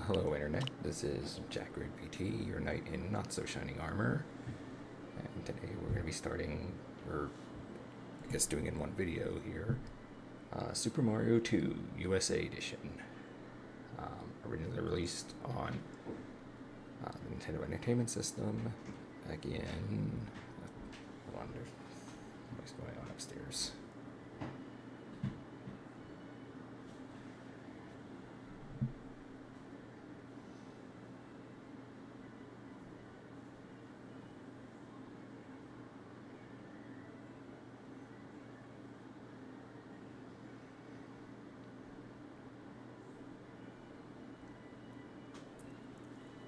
Hello, Internet. This is Jack Grid PT, your knight in not so shining armor. And today we're going to be starting, or I guess doing in one video here, Super Mario 2 USA Edition. Originally released on the Nintendo Entertainment System back in. Hold on, there's what's going on upstairs.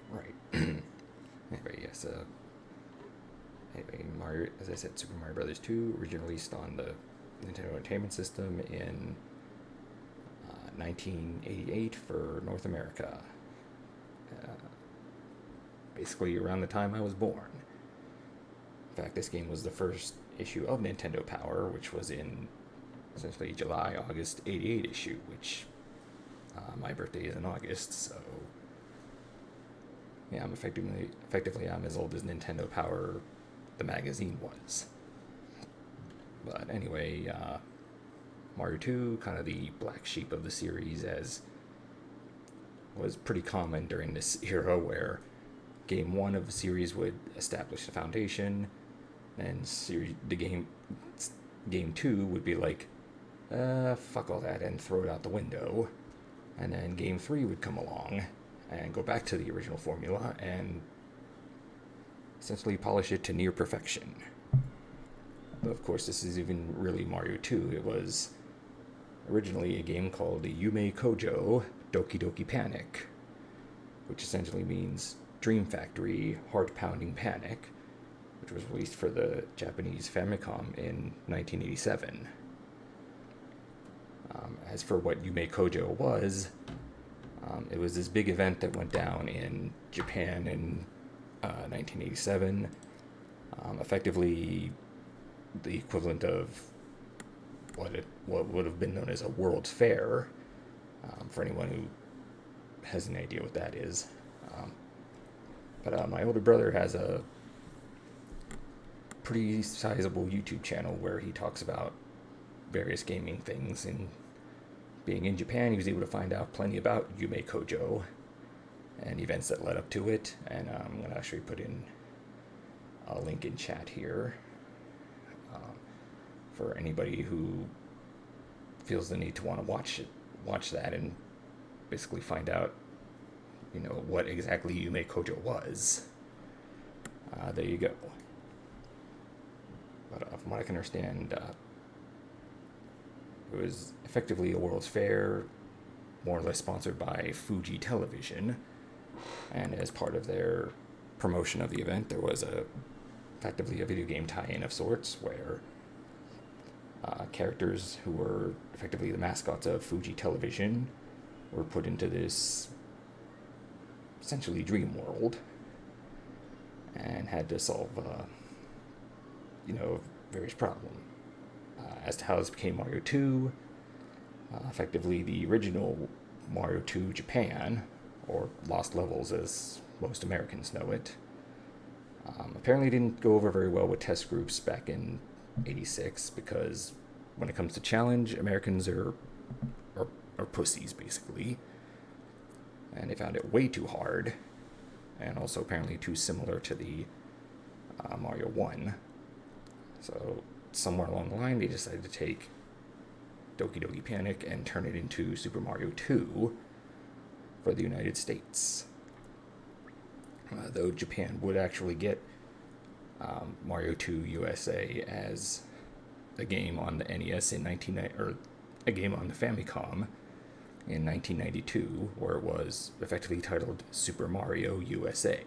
Right. Anyway, Mario, as I said, Super Mario Brothers 2 originally released on the Nintendo Entertainment System in 1988 for North America. Basically around the time I was born. In fact, this game was the first issue of Nintendo Power, which was in essentially July, August 88 issue, which my birthday is in August, so yeah, I'm effectively I'm as old as Nintendo Power, the magazine, was. But anyway, Mario 2, kind of the black sheep of the series, as was pretty common during this era, where Game 1 of the series would establish the foundation, and Game 2 would be like, fuck all that, and throw it out the window. And then Game 3 would come along and go back to the original formula and essentially polish it to near perfection. But of course, this is even really Mario 2. It was originally a game called the Yume Kojo Doki Doki Panic, which essentially means Dream Factory Heart-Pounding Panic, which was released for the Japanese Famicom in 1987. As for what Yume Kojo was, it was this big event that went down in Japan in 1987, effectively the equivalent of what would have been known as a World's Fair, for anyone who has any idea what that is. But my older brother has a pretty sizable YouTube channel where he talks about various gaming things, and being in Japan, he was able to find out plenty about Yume Kojo and events that led up to it, and I'm going to actually put in a link in chat here for anybody who feels the need to want to watch that and basically find out, what exactly Yume Kojo was. There you go. But from what I can understand, it was effectively a World's Fair, more or less sponsored by Fuji Television, and as part of their promotion of the event, there was effectively a video game tie-in of sorts, where characters who were effectively the mascots of Fuji Television were put into this essentially dream world and had to solve various problems. As to how this became Mario 2, effectively the original Mario 2 Japan, or Lost Levels as most Americans know it, apparently didn't go over very well with test groups back in 86, because when it comes to challenge, Americans are pussies, basically, and they found it way too hard, and also apparently too similar to the Mario 1. So somewhere along the line, they decided to take Doki Doki Panic and turn it into Super Mario 2 for the United States. Though Japan would actually get Mario 2 USA as a game on the NES or a game on the Famicom in 1992, where it was effectively titled Super Mario USA.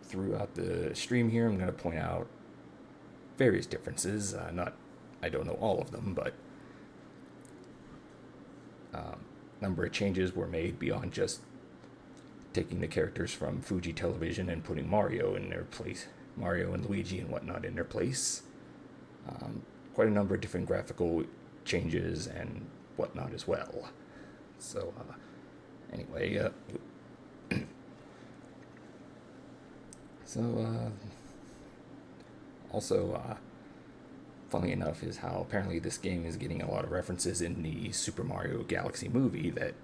Throughout the stream here, I'm going to point out various differences. I don't know all of them, but number of changes were made beyond just taking the characters from Fuji Television and putting Mario in their place, Mario and Luigi and whatnot in their place. Quite a number of different graphical changes and whatnot as well. So, anyway, also, funny enough, is how apparently this game is getting a lot of references in the Super Mario Galaxy movie that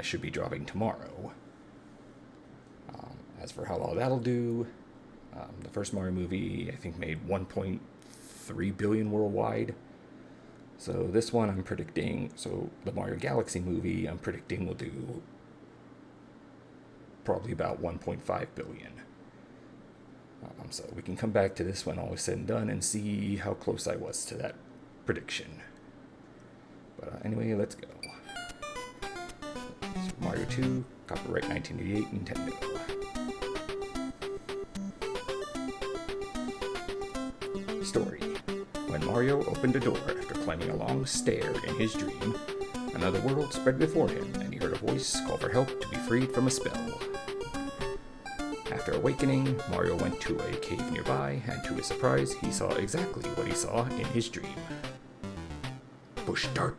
should be dropping tomorrow. As for how well that'll do, the first Mario movie, I think, made 1.3 billion worldwide. So this one I'm predicting, so the Mario Galaxy movie I'm predicting will do probably about 1.5 billion. So we can come back to this when all is said and done and see how close I was to that prediction. But anyway, let's go. Super Mario 2, copyright 1988, Nintendo. Story. When Mario opened a door after climbing a long stair in his dream, another world spread before him, and he heard a voice call for help to be freed from a spell. After awakening, Mario went to a cave nearby, and to his surprise, he saw exactly what he saw in his dream. Bush dart.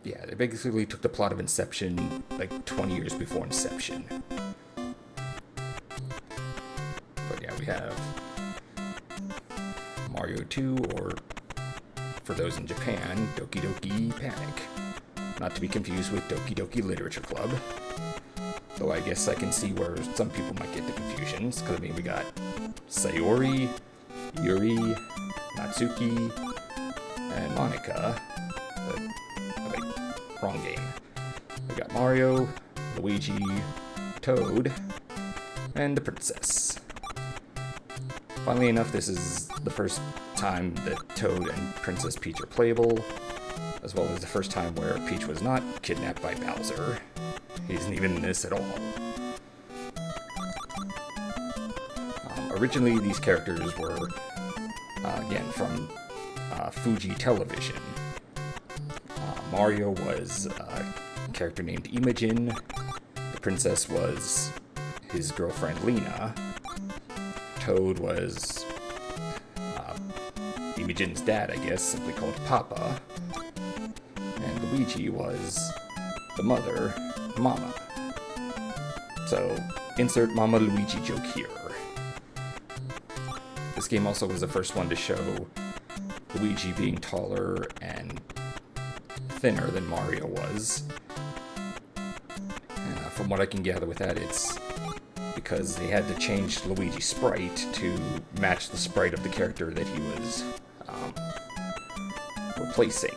Yeah, they basically took the plot of Inception like 20 years before Inception. But yeah, we have Mario 2, or for those in Japan, Doki Doki Panic. Not to be confused with Doki Doki Literature Club. Though I guess I can see where some people might get the confusions, because I mean we got Sayori, Yuri, Natsuki, and Monica. Wait, wrong game. We got Mario, Luigi, Toad, and the princess. Funnily enough, this is the first time that Toad and Princess Peach are playable, as well as the first time where Peach was not kidnapped by Bowser. He isn't even in this at all. Originally, these characters were, again, from Fuji Television. Mario was a character named Imogen. The princess was his girlfriend Lena. Toad was Imogen's dad, I guess, simply called Papa. And Luigi was the mother, Mama. So, insert Mama Luigi joke here. This game also was the first one to show Luigi being taller and thinner than Mario was. And from what I can gather with that, it's because they had to change Luigi's sprite to match the sprite of the character that he was replacing.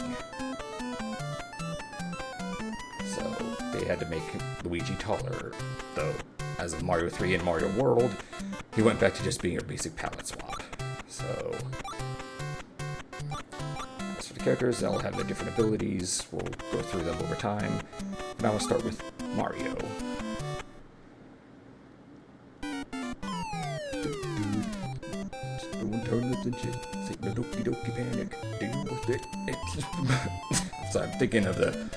So they had to make Luigi taller, though as of Mario 3 and Mario World, he went back to just being a basic palette swap. So as for the characters, they'll have their different abilities. We'll go through them over time. Now we'll start with Mario. Don't turn it into shit. No Doki Doki Panic. So I'm thinking of the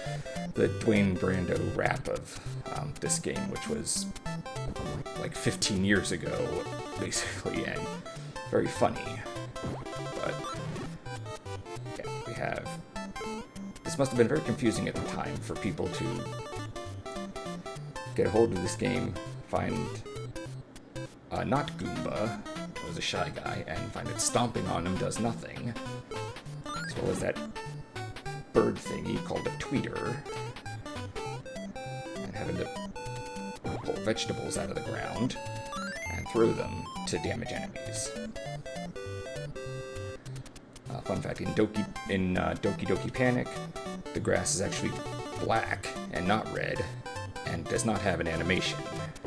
Dwayne Brando rap of this game, which was like 15 years ago, basically, and very funny. But yeah, we have. This must have been very confusing at the time for people to get a hold of this game, find not Goomba, who was a shy guy, and find it stomping on him does nothing, as well as that bird thingy called a tweeter, and having to pull vegetables out of the ground and throw them to damage enemies. Fun fact, in Doki Doki Panic, the grass is actually black and not red, and does not have an animation,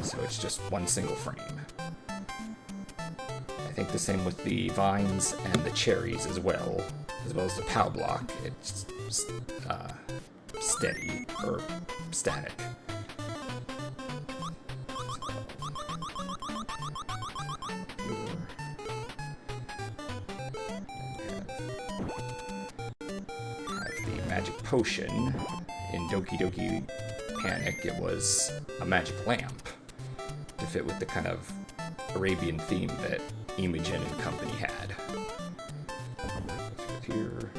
so it's just one single frame. I think the same with the vines and the cherries as well as the POW block. It's steady, or static. Magic potion. In Doki Doki Panic, it was a magic lamp to fit with the kind of Arabian theme that Imogen and company had. Here.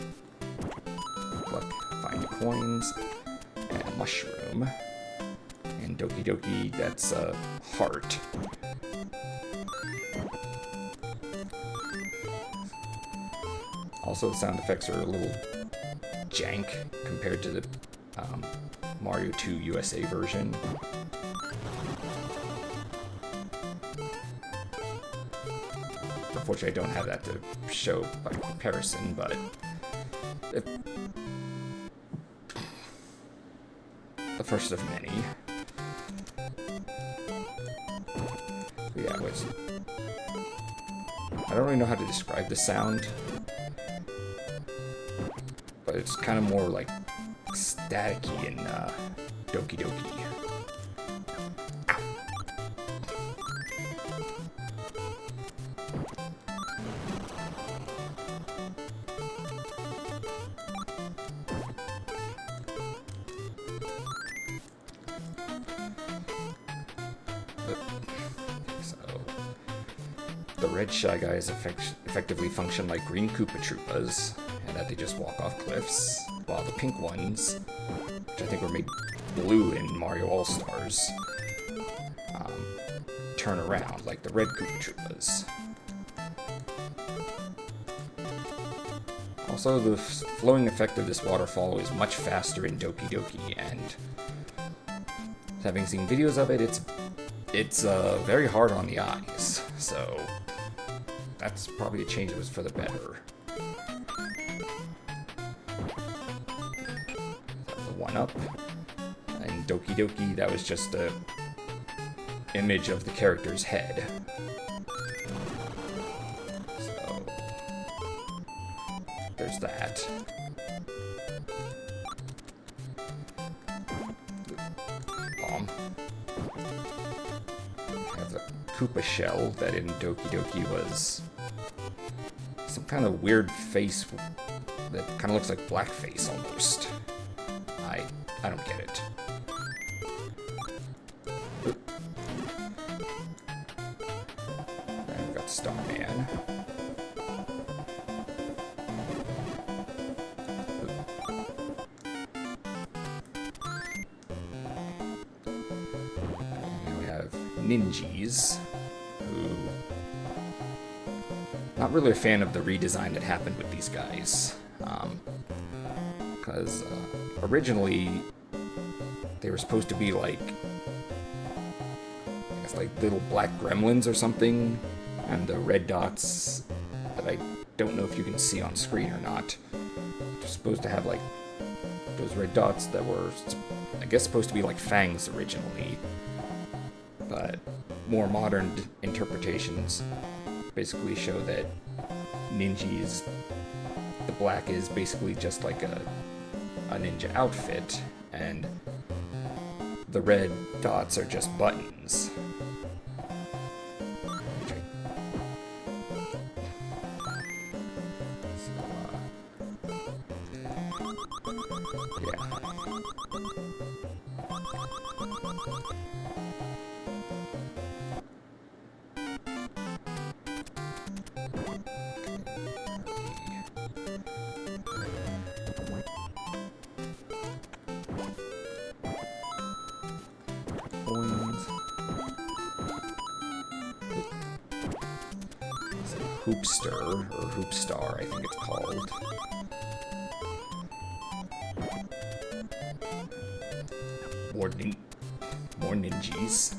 coins, and a mushroom. And Doki Doki, that's a heart. Also, the sound effects are a little jank compared to the Mario 2 USA version. Unfortunately, I don't have that to show by comparison, but the first of many. But yeah, I don't really know how to describe the sound, but it's kind of more like staticky in Doki Doki. The red Shy Guys effectively function like green Koopa Troopas, and that they just walk off cliffs, while the pink ones, which I think were made blue in Mario All-Stars, turn around like the red Koopa Troopas. Also, the flowing effect of this waterfall is much faster in Doki Doki, and having seen videos of it, it's very hard on the eyes, so that's probably a change that was for the better. The 1-up. And Doki Doki, that was just a image of the character's head. So there's that. Bomb. Have the Koopa shell that in Doki Doki was some kind of weird face that kind of looks like blackface almost. I don't get it. And we've got Starman. And we have Ninjas, who... Not really a fan of the redesign that happened with these guys. Because originally they were supposed to be like, I guess like little black gremlins or something, and the red dots that I don't know if you can see on screen or not, they're supposed to have like those red dots that were, I guess, supposed to be like fangs originally, but more modern interpretations basically show that Ninjas, the black is basically just like a ninja outfit, and the red dots are just buttons. Hoopster, or Hoopstar, I think it's called. More ninjas.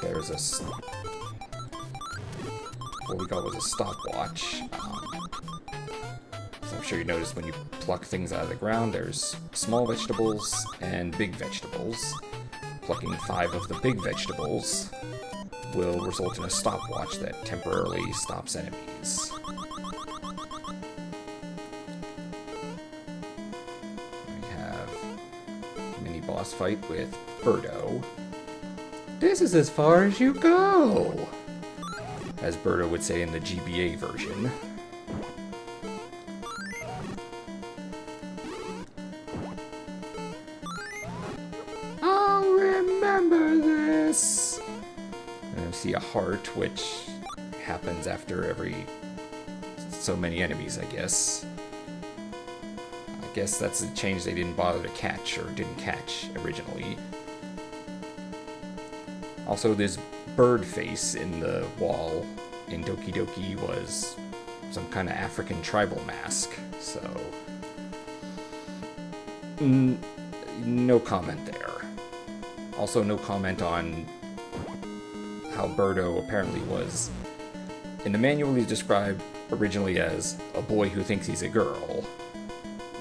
There's what we got was a stopwatch. So I'm sure you noticed when you pluck things out of the ground, there's small vegetables and big vegetables. Plucking 5 of the big vegetables will result in a stopwatch that temporarily stops enemies. We have a mini boss fight with Birdo. This is as far as you go, as Birdo would say in the GBA version. see a heart, which happens after every so many enemies, I guess. I guess that's a change they didn't bother to catch, or didn't catch originally. Also, this bird face in the wall in Doki Doki was some kind of African tribal mask, so no comment there. Also, no comment on how Birdo apparently was. In the manual, he's described originally as a boy who thinks he's a girl.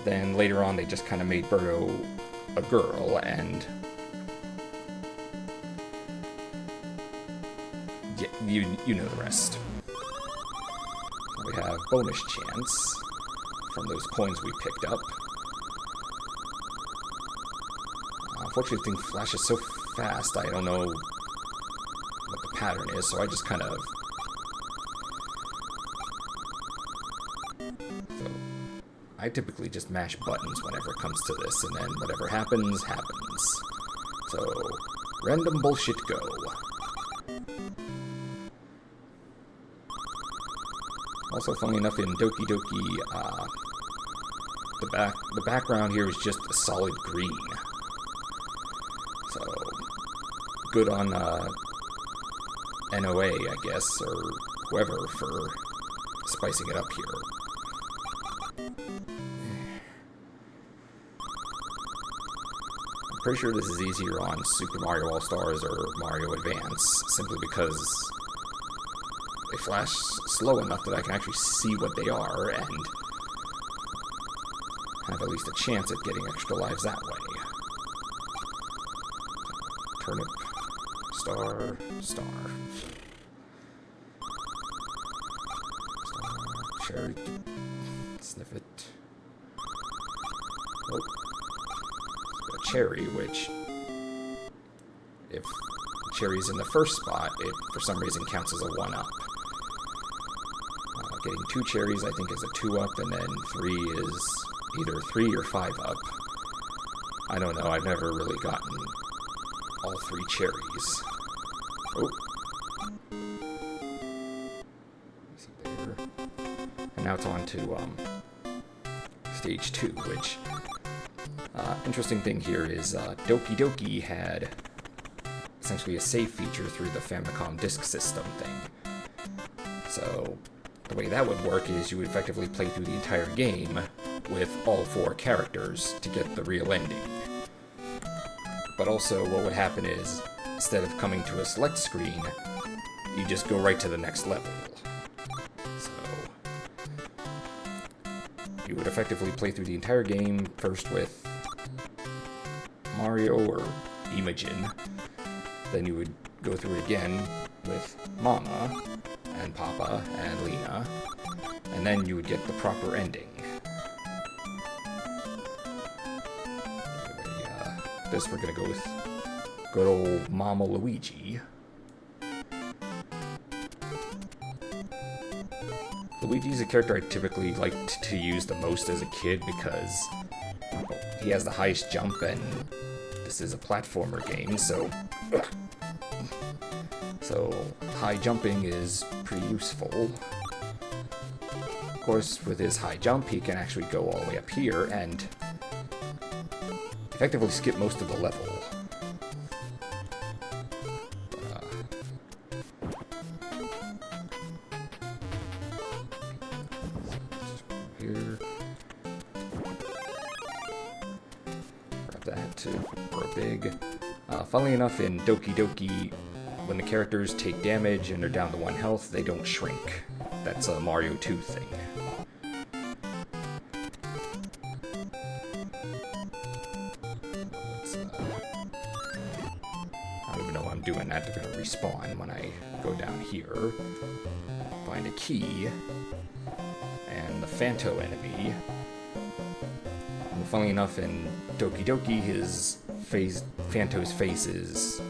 Then later on, they just kind of made Birdo a girl, and yeah, you know the rest. We have bonus chance from those coins we picked up. Unfortunately, the thing flashes so fast, I don't know what the pattern is, so I just kind of... So, I typically just mash buttons whenever it comes to this, and then whatever happens, happens. So, random bullshit go. Also, funny enough, in Doki Doki, the background here is just a solid green. So, good on NOA, I guess, or whoever, for spicing it up here. I'm pretty sure this is easier on Super Mario All-Stars or Mario Advance, simply because they flash slow enough that I can actually see what they are, and have at least a chance at getting extra lives that way. Turnip, star, star. Star, cherry, sniff it. Oh, a cherry, which, if the cherry's in the first spot, it for some reason counts as a 1-up. Getting 2 cherries, I think, is a 2-up, and then 3 is either 3 or 5-up. I don't know, I've never really gotten all 3 cherries. Oh. See there. And now it's on to stage 2, which interesting thing here is Doki Doki had essentially a save feature through the Famicom disk system thing. So the way that would work is you would effectively play through the entire game with all 4 characters to get the real ending. But also what would happen is, instead of coming to a select screen, you just go right to the next level. So you would effectively play through the entire game, first with Mario or Imogen, then you would go through it again with Mama and Papa and Lena, and then you would get the proper ending. Anyway, this we're gonna go with good old Mama Luigi. Luigi's a character I typically liked to use the most as a kid because he has the highest jump, and this is a platformer game, so high jumping is pretty useful. Of course, with his high jump, he can actually go all the way up here and effectively skip most of the level. Here. Grab that for a big. Funnily enough, in Doki Doki, when the characters take damage and are down to 1 health, they don't shrink. That's a Mario 2 thing. I don't even know why I'm doing that. They're gonna respawn when I go down here. Find a key. And the Phanto enemy. And funnily enough, in Doki Doki, his face, Phanto's face is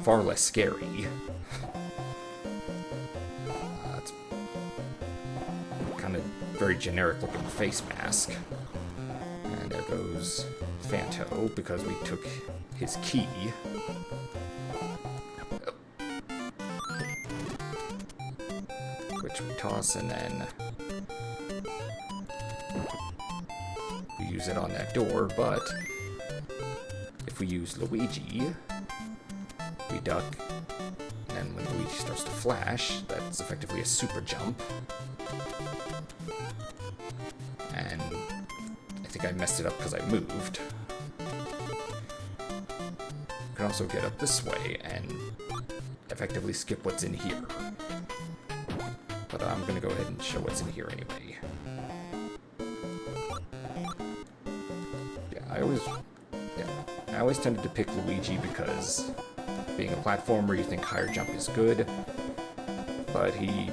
far less scary. It's kind of very generic looking face mask. And there goes Phanto, because we took his key. toss, and then we use it on that door, but if we use Luigi, we duck, and when Luigi starts to flash, that's effectively a super jump. And I think I messed it up because I moved. You can also get up this way and effectively skip what's in here. But I'm going to go ahead and show what's in here anyway. I always tended to pick Luigi because being a platformer, you think higher jump is good, but he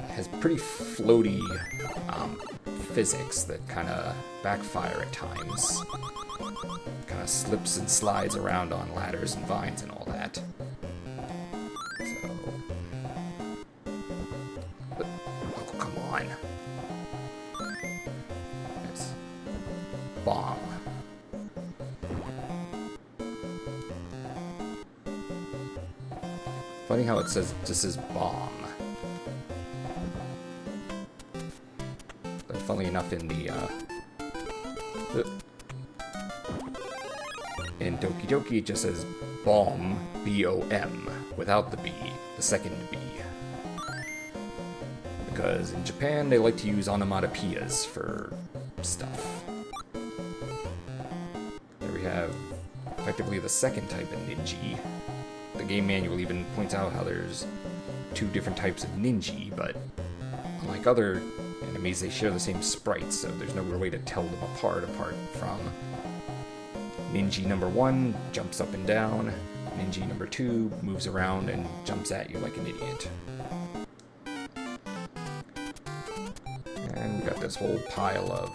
has pretty floaty physics that kind of backfire at times. Kind of slips and slides around on ladders and vines and all that. Oh, come on. Yes. Bomb. Funny how it says this is bomb. But funnily enough, in Doki Doki, it just says bomb, B-O-M, without the B, the second B. Because in Japan, they like to use onomatopoeias for stuff. There we have effectively the second type of ninja. The game manual even points out how there's 2 different types of ninja, but unlike other enemies, they share the same sprites, so there's no real way to tell them apart from ninja number 1 jumps up and down, ninja number 2 moves around and jumps at you like an idiot. And we got this whole pile of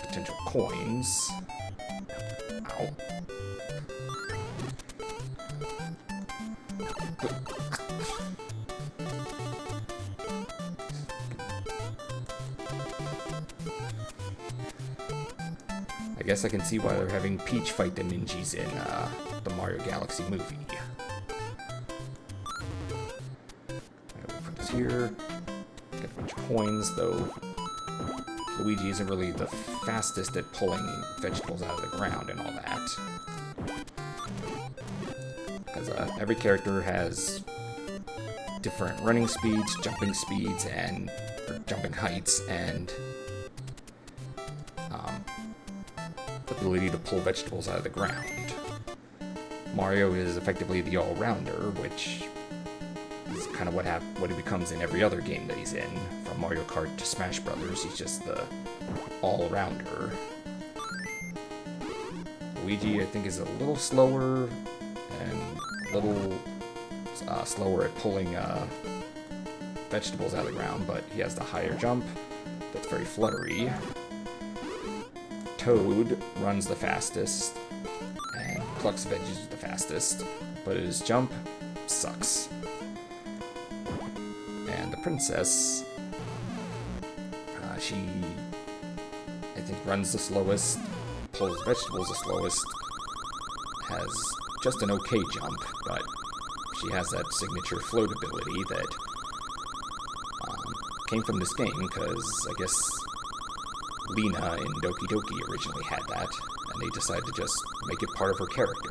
potential coins. Ow. I guess I can see why they're having Peach fight the ninjas in the Mario Galaxy movie. We'll put this here. Get a bunch of coins, though Luigi isn't really the fastest at pulling vegetables out of the ground and all that. Because every character has different running speeds, jumping heights, and the ability to pull vegetables out of the ground. Mario is effectively the all-rounder, which is kind of what he becomes in every other game that he's in. From Mario Kart to Smash Brothers, he's just the all-rounder. Luigi, I think, is a little slower and a little slower at pulling vegetables out of the ground, but he has the higher jump that's very fluttery. Toad runs the fastest and plucks veggies the fastest, but his jump sucks. And the princess, she, I think, runs the slowest, pulls vegetables the slowest, has just an okay jump, but she has that signature float ability that came from this game, because I guess Lena in Doki Doki originally had that, and they decided to just make it part of her character,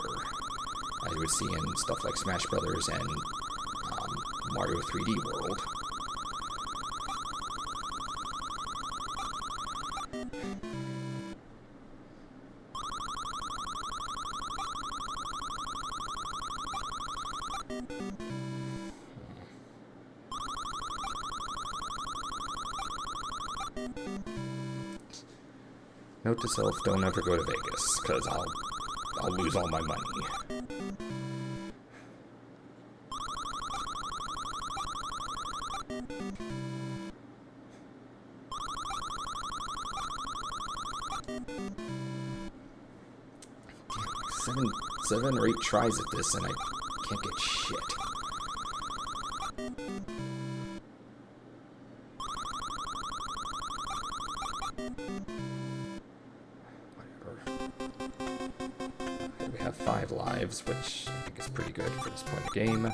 as you would see in stuff like Smash Brothers and Mario 3D World. Note to self, don't ever go to Vegas, because I'll lose all my money. Seven or 8 tries at this, and I can't get shit. We have 5 lives, which I think is pretty good for this point of the game.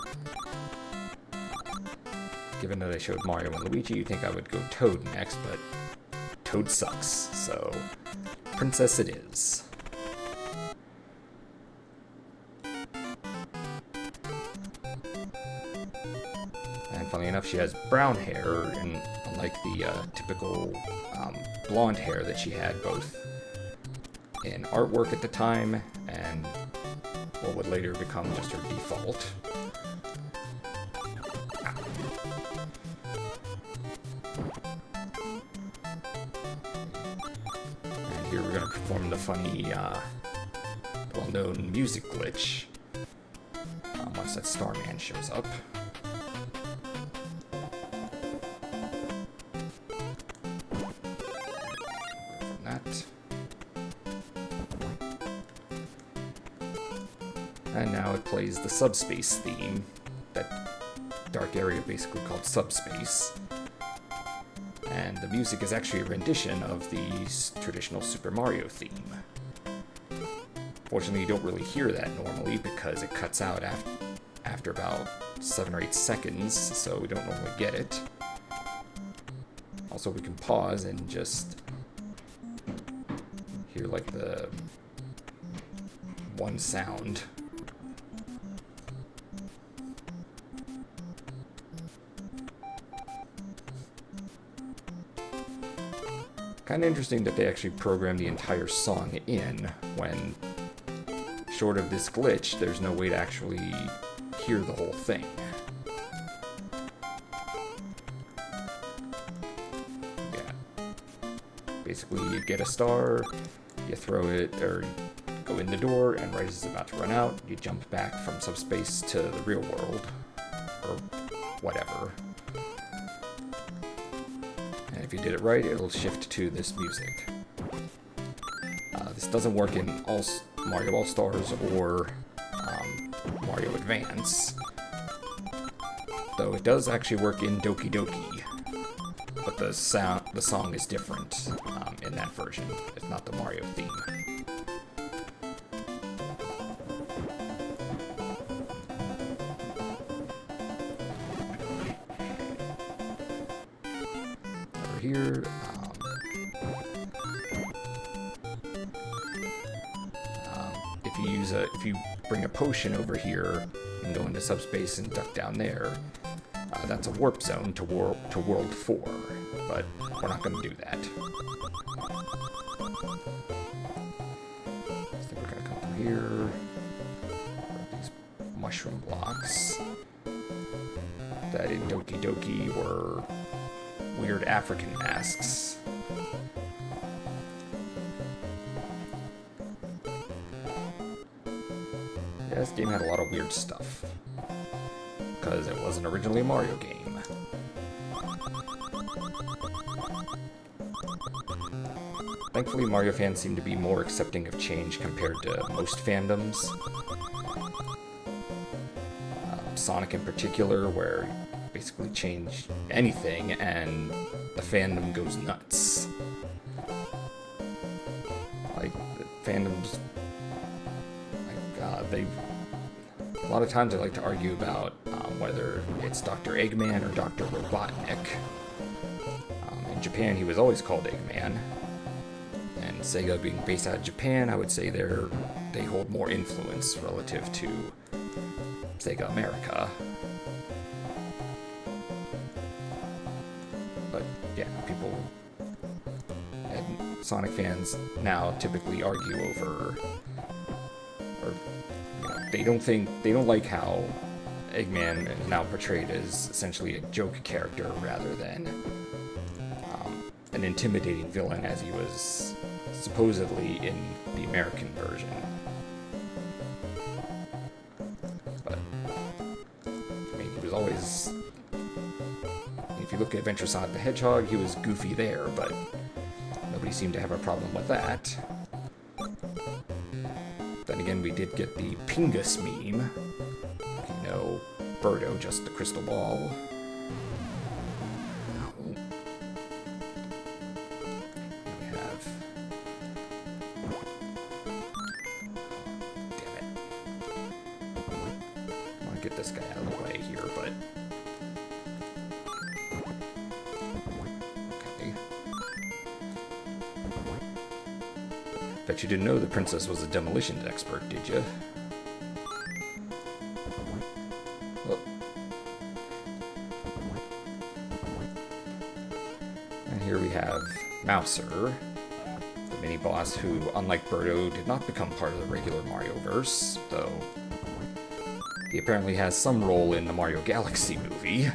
given that I showed Mario and Luigi, you'd think I would go Toad next, but Toad sucks, so Princess it is. And funny enough, she has brown hair, and unlike the typical blonde hair that she had both in artwork at the time and what would later become just her default. And here we're going to perform the funny, well-known music glitch once that Starman shows up. And now it plays the subspace theme, that dark area basically called subspace. And the music is actually a rendition of the traditional Super Mario theme. Fortunately, you don't really hear that normally because it cuts out after about 7 or 8 seconds, so we don't normally get it. Also, we can pause and just hear like the one sound. Kind of interesting that they actually programmed the entire song in when, short of this glitch, there's no way to actually hear the whole thing. Yeah. Basically, you get a star, you throw it, or go in the door, and right as it's about to run out, you jump back from subspace to the real world, or whatever. And if you did it right, it'll shift to this music. This doesn't work in Mario All-Stars or Mario Advance, though it does actually work in Doki Doki. But the song is different in that version. It's not the Mario theme. Here, if you bring a potion over here and go into subspace and duck down there, that's a warp zone to World 4, but we're not going to do that. I think we're going to come through here. These mushroom blocks that in Doki Doki were weird African masks. Yeah, this game had a lot of weird stuff, because it wasn't originally a Mario game. Thankfully, Mario fans seem to be more accepting of change compared to most fandoms. Sonic in particular, where basically change anything and the fandom goes nuts. Like, the fandoms, a lot of times they like to argue about whether it's Dr. Eggman or Dr. Robotnik. In Japan, he was always called Eggman. And Sega being based out of Japan, I would say they hold more influence relative to Sega America. But yeah, people and Sonic fans now typically argue over, or they don't like how Eggman is now portrayed as essentially a joke character rather than an intimidating villain as he was supposedly in the American version. But I mean, he was always, if you look at Adventure Sonic the Hedgehog, he was goofy there, but nobody seemed to have a problem with that. Then again, we did get the Pingus meme. You know, Birdo, just the crystal ball. We have... Damn it. I want to get this guy out of the way here, but... Bet you didn't know the princess was a demolitions expert, did you? Oh. And here we have Mouser, the mini-boss who, unlike Birdo, did not become part of the regular Mario-verse, though he apparently has some role in the Mario Galaxy movie.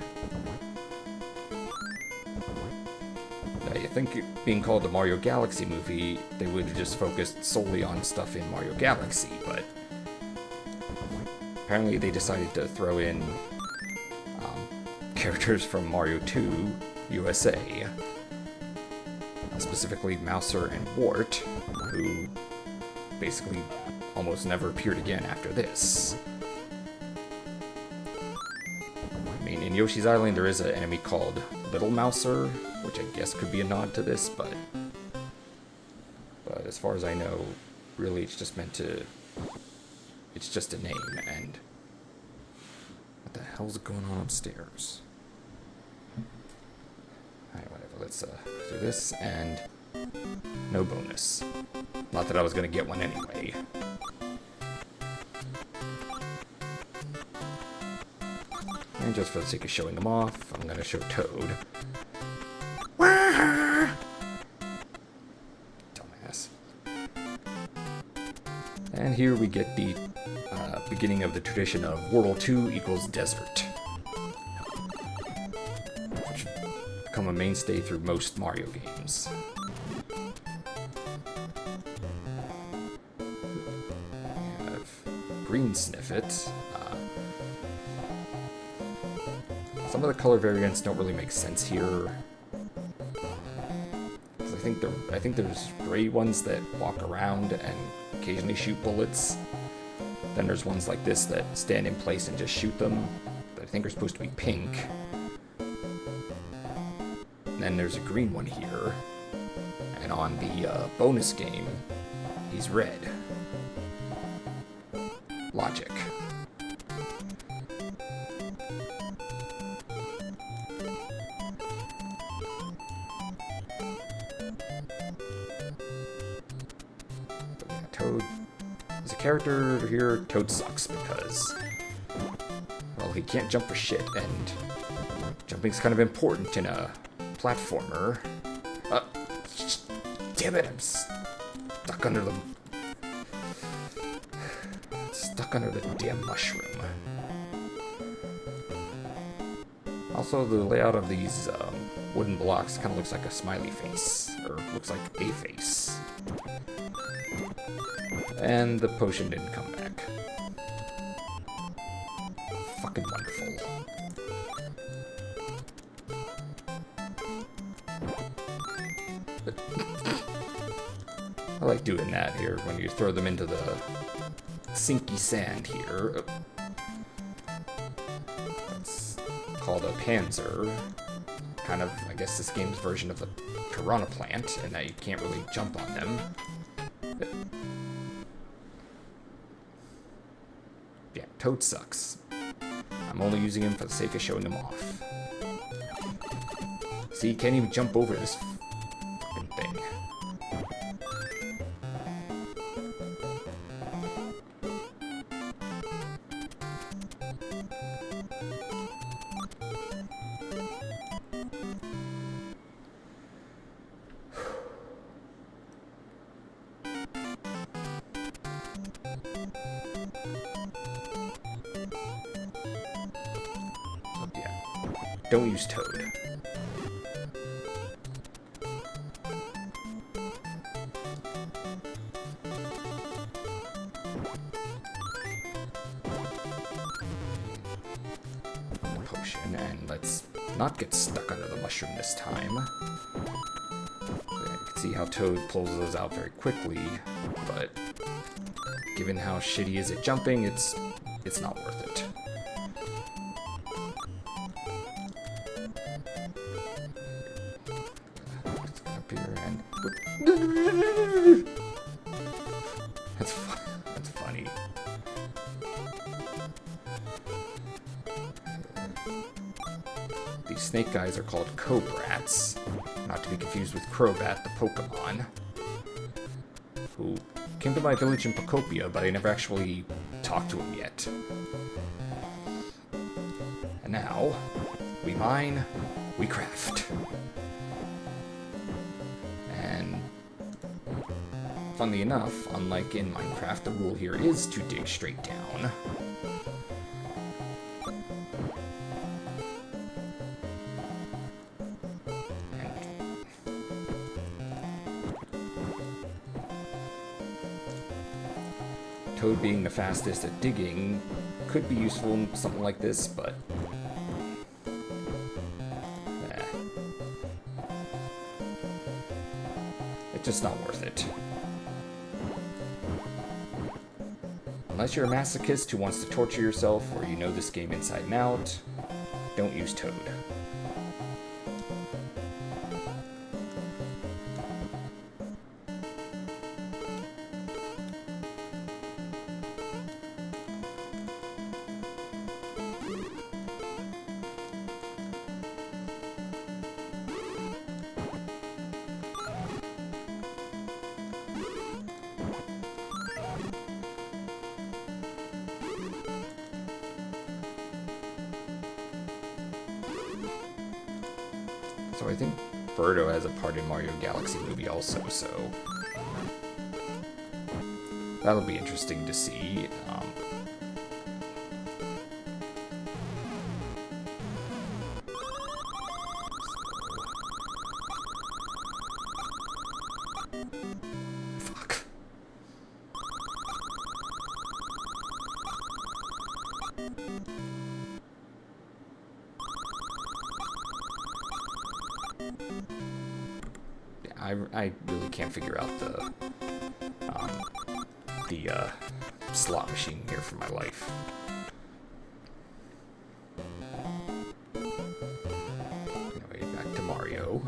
I think being called the Mario Galaxy movie, they would have just focused solely on stuff in Mario Galaxy, but apparently they decided to throw in characters from Mario 2 USA, specifically Mouser and Wart, who basically almost never appeared again after this. I mean, in Yoshi's Island there is an enemy called Little Mouser, which I guess could be a nod to this, but as far as I know, really it's just meant to... It's just a name, and... What the hell's going on upstairs? Alright, whatever, let's do this, and... No bonus. Not that I was gonna get one anyway. And just for the sake of showing them off, I'm gonna show Toad. Dumbass. And here we get the beginning of the tradition of World 2 equals desert, which will become a mainstay through most Mario games. We have Green Sniffet. Some of the color variants don't really make sense here. I think there's gray ones that walk around and occasionally shoot bullets. Then there's ones like this that stand in place and just shoot them, that I think are supposed to be pink. And then there's a green one here. And on the bonus game, he's red. Logic. Toad is a character here. Toad sucks because, well, he can't jump for shit, and jumping's kind of important in a platformer. Damn it, I'm stuck under the damn mushroom. Also, the layout of these wooden blocks kind of looks like a smiley face, or looks like a face. And the potion didn't come back. Fucking wonderful. I like doing that here when you throw them into the sinky sand here. It's called a Panzer. Kind of, I guess, this game's version of a piranha plant, and that you can't really jump on them. Yeah, Toad sucks. I'm only using him for the sake of showing him off. See, he can't even jump over this fucking thing. Don't use Toad. Potion, and let's not get stuck under the mushroom this time. You can see how Toad pulls those out very quickly, but given how shitty he is at jumping, it's not worth it. That's funny. These snake guys are called Cobrats, not to be confused with Crobat, the Pokemon. who came to my village in Procopia, but I never actually talked to him yet. And now, we mine, we craft. And funnily enough, unlike in Minecraft, the rule here is to dig straight down. Toad being the fastest at digging could be useful in something like this, but it's just not worth it. Unless you're a masochist who wants to torture yourself or you know this game inside and out, don't use Toad. So I think Birdo has a part in Mario Galaxy movie also, so that'll be interesting to see. Fuck. I really can't figure out the slot machine here for my life. Anyway, back to Mario.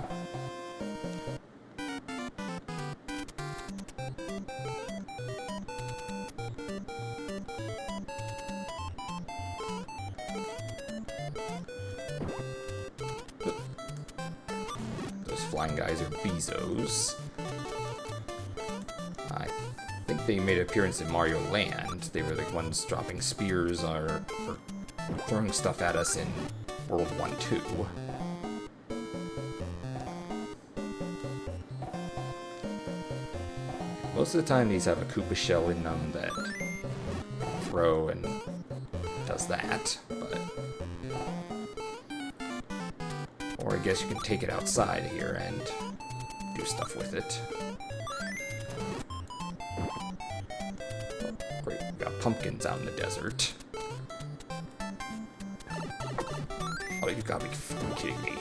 Flying guys are Bezos. I think they made an appearance in Mario Land. They were the ones dropping spears or throwing stuff at us in World 1-2. Most of the time these have a Koopa shell in them that throw and does that, but or I guess you can take it outside here and do stuff with it. Oh, great, we got pumpkins out in the desert. Oh, you gotta be fucking kidding me.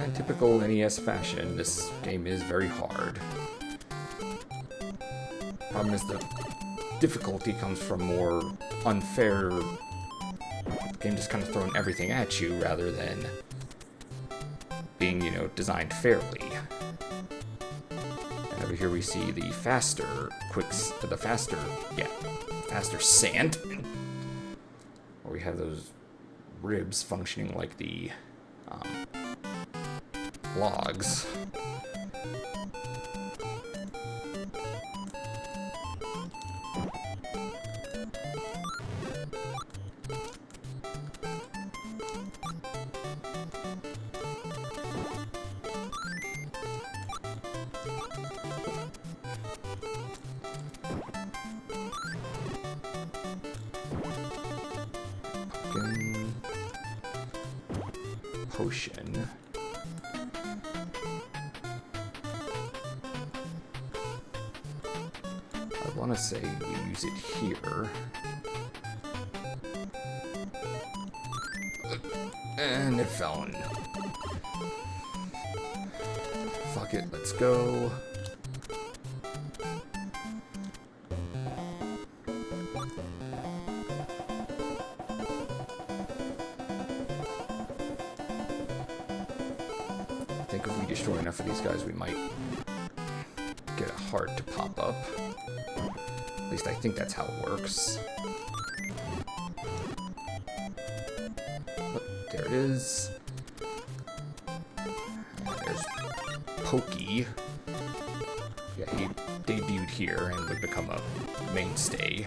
In typical NES fashion, this game is very hard. Problem is the difficulty comes from more unfair... The game just kind of throwing everything at you rather than being, you know, designed fairly. And over here we see the faster sand. Where we have those ribs functioning like the logs. Pumpkin potion. I want to say we use it here. And it fell in. Fuck it, let's go. I think if we destroy enough of these guys, we might get a heart to pop up. At least I think that's how it works. it is. And there's Pokey. Yeah, he debuted here and would become a mainstay.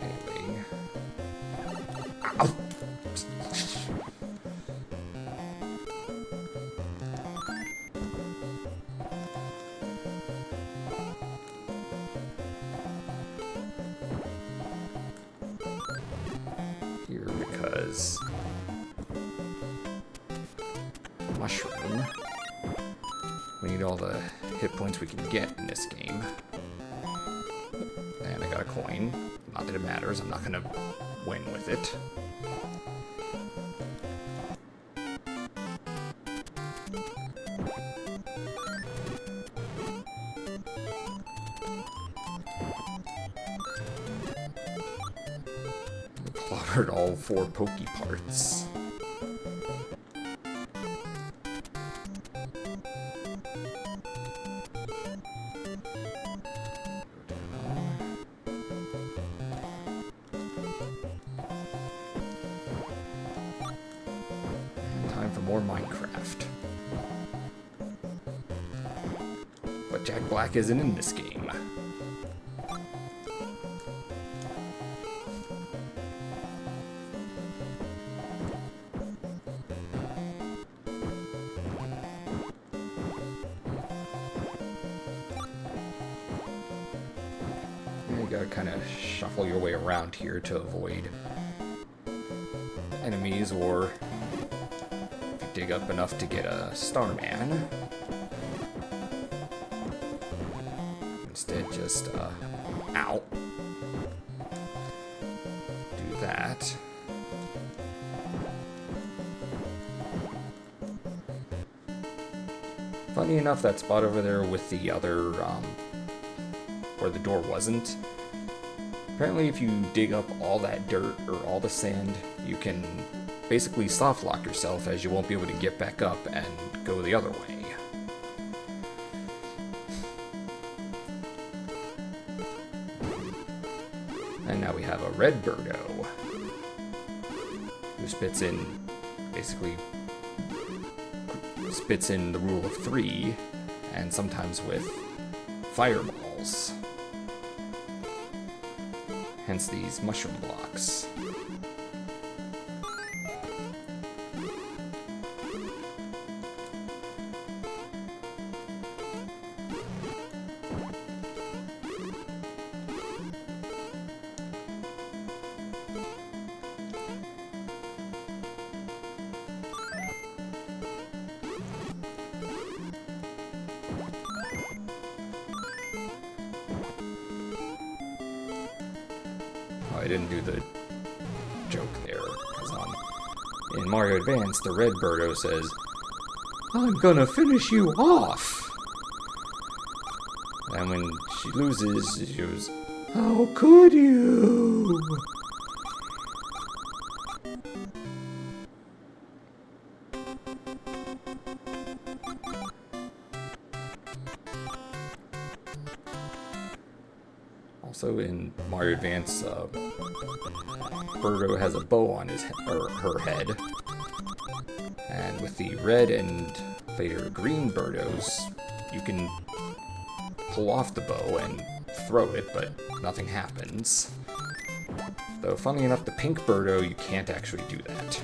Anyway. Ow! Here because mushroom. We need all the hit points we can get in this game. And I got a coin. Not that it matters, I'm not gonna win with it. Clobbered all 4 Pokey parts. Time for more Minecraft. But Jack Black isn't in this game. You gotta kind of shuffle your way around here to avoid enemies, or if you dig up enough to get a Starman. Instead, just, ow. Do that. Funny enough, that spot over there with the other, where the door wasn't. Apparently, if you dig up all that dirt or all the sand, you can basically soft lock yourself, as you won't be able to get back up and go the other way. And now we have a red birdo, who spits in the rule of 3, and sometimes with fireballs. Hence these mushroom blocks. I didn't do the joke there, because in Mario Advance, the red birdo says, "I'm gonna finish you off!" And when she loses, she goes, "How could you?" Also in Mario Advance, Birdo has a bow on his her head, and with the red and later green Birdos, you can pull off the bow and throw it, but nothing happens. Though, funny enough, the pink Birdo, you can't actually do that.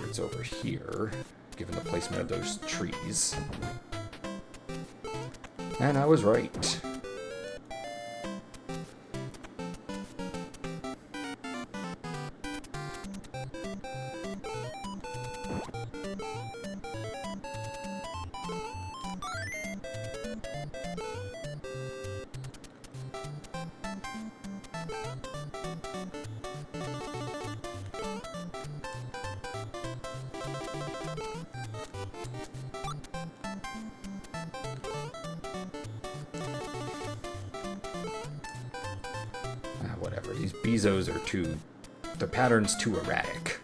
It's over here, given the placement of those trees. And I was right. Bezos are the pattern's too erratic.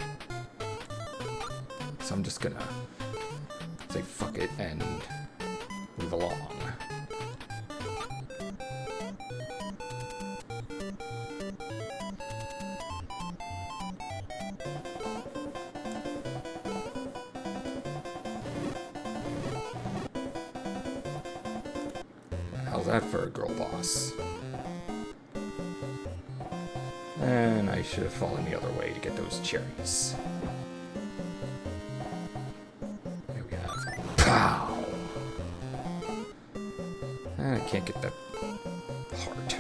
So I'm just gonna say fuck it and move along. How's that for a girl boss? And I should have fallen the other way to get those cherries. There we have. Pow! And I can't get the heart.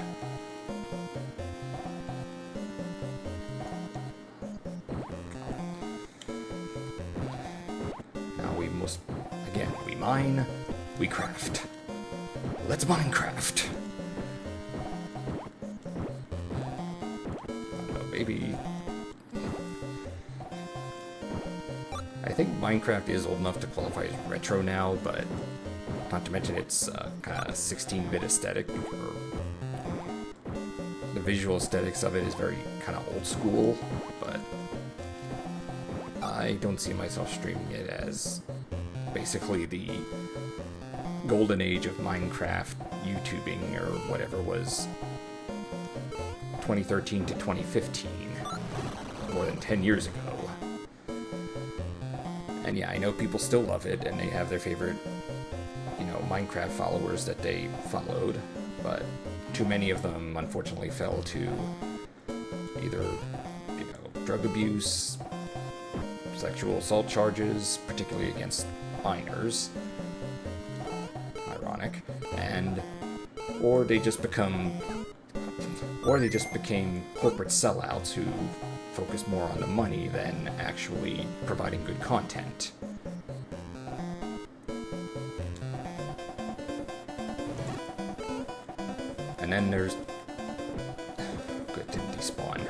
Now we must, again, we mine, we craft. Let's Minecraft. Maybe. I think Minecraft is old enough to qualify as retro now, but not to mention its kind of 16-bit aesthetic. The visual aesthetics of it is very kind of old school, but I don't see myself streaming it as basically the golden age of Minecraft YouTubing or whatever was 2013 to 2015, more than 10 years ago. And yeah, I know people still love it, and they have their favorite, Minecraft followers that they followed, but too many of them, unfortunately, fell to either, drug abuse, sexual assault charges, particularly against minors, ironic, or they just became corporate sellouts who focus more on the money than actually providing good content. And then there's... Good, didn't despawn.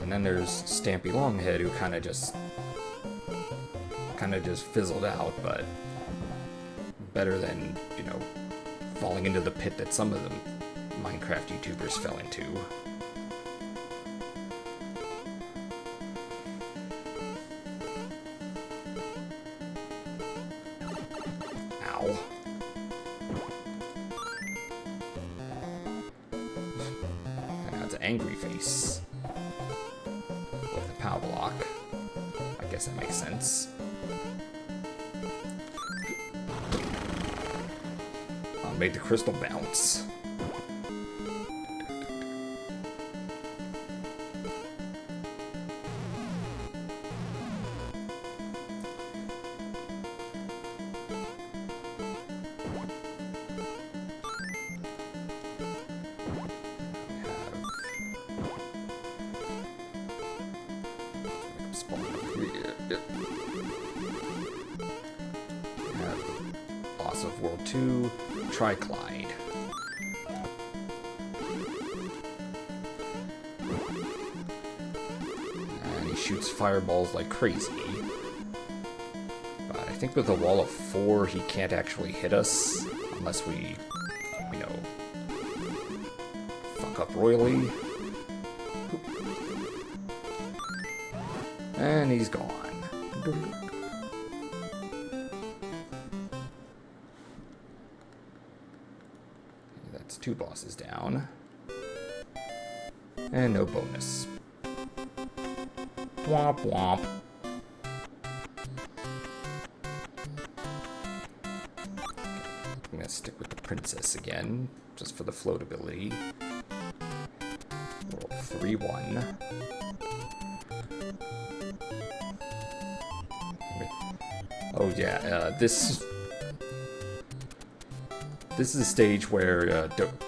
And then there's Stampy Longhead, who kind of just fizzled out, but better than, falling into the pit that some of the Minecraft YouTubers fell into. Ow. And that's an angry face. With a power block. I guess that makes sense. Made the crystal bounce. Boss of World 2. Triclide. And he shoots fireballs like crazy. But I think with a wall of 4, he can't actually hit us unless we, fuck up royally. And he's gone. That's 2 bosses down. And no bonus. Womp womp. I'm gonna stick with the princess again, just for the floatability. World 3-1. Oh yeah, this is a stage where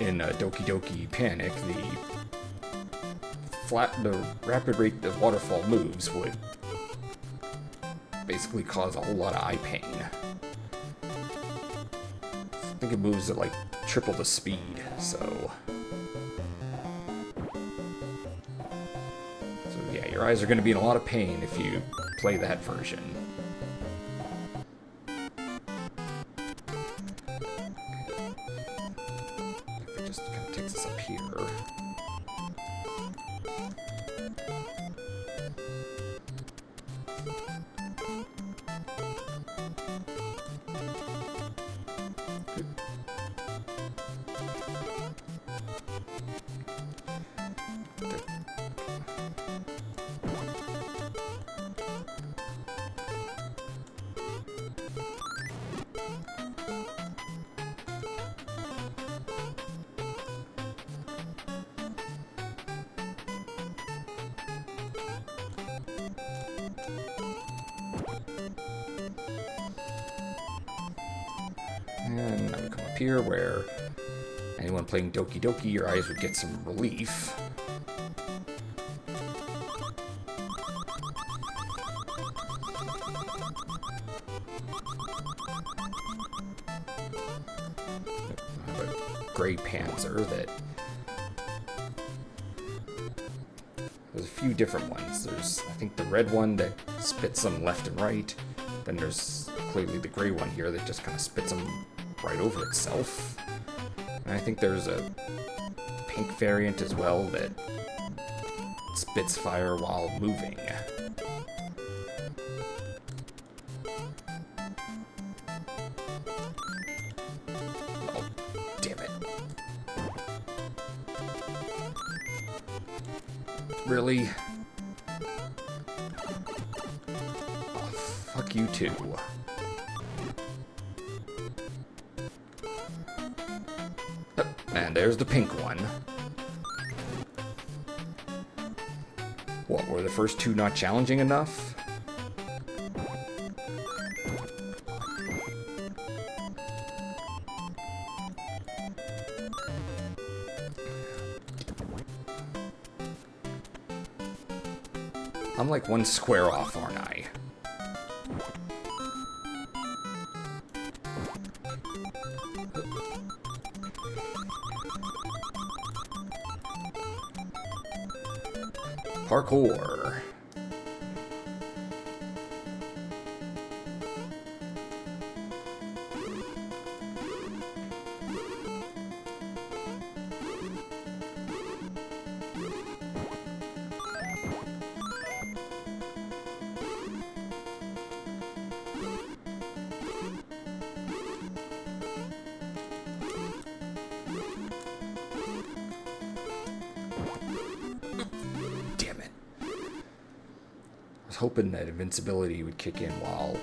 in Doki Doki Panic, the rapid rate the waterfall moves would basically cause a whole lot of eye pain. I think it moves at like triple the speed, so yeah, your eyes are going to be in a lot of pain if you play that version. It just kind of takes us up here. And now we come up here where anyone playing Doki Doki, your eyes would get some relief. I have a gray Panzer that... There's a few different ones. There's, I think, the red one that spits them left and right. Then there's clearly the gray one here that just kind of spits them right over itself. And I think there's a pink variant as well that spits fire while moving. Oh, damn it. Really? Oh, fuck you too. And there's the pink one. What, were the first two not challenging enough? I'm like one square off, aren't I? Parkour. Hoping that invincibility would kick in while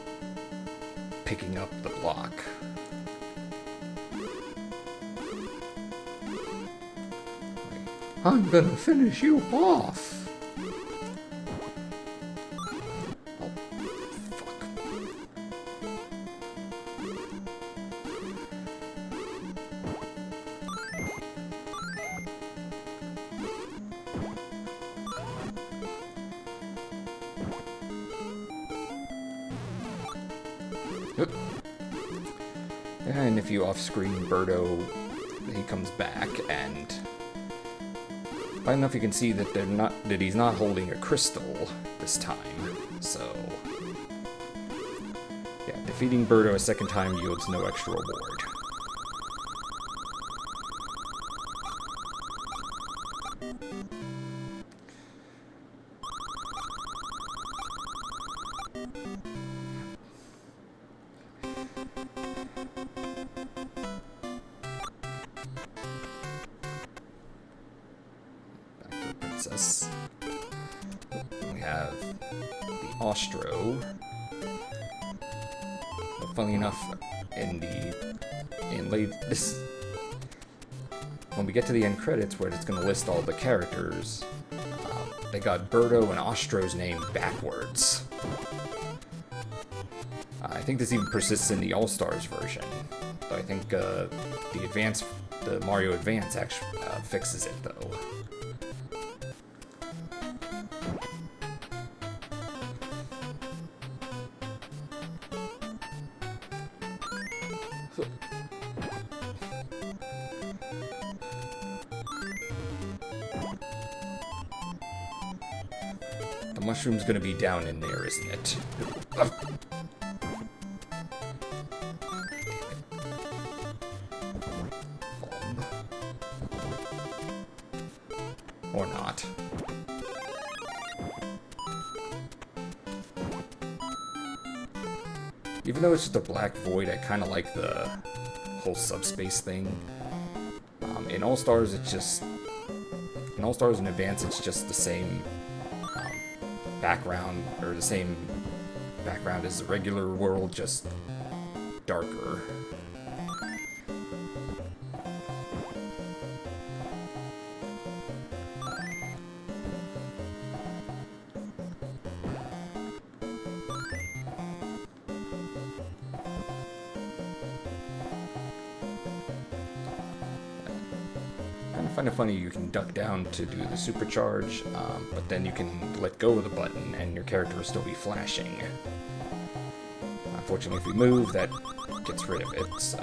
picking up the block. I'm gonna finish you off. Oh, fuck. And if you off-screen Birdo, he comes back, and I don't know if you can see that he's not holding a crystal this time. So yeah, defeating Birdo a second time yields no extra reward. We have the Ostro. Well, funnily enough, when we get to the end credits where it's going to list all the characters, they got Birdo and Ostro's name backwards. I think this even persists in the All-Stars version. But I think the Mario Advance actually fixes it though. The mushroom's gonna be down in there, isn't it? Or not. Even though it's just a black void, I kind of like the whole subspace thing. In All-Stars, it's just... In All-Stars and Advance, it's just the same background, or the same background as the regular world, just darker. I find it funny you can duck down to do the supercharge, but then you can let go of the button and your character will still be flashing. Unfortunately, if we move, that gets rid of it, so...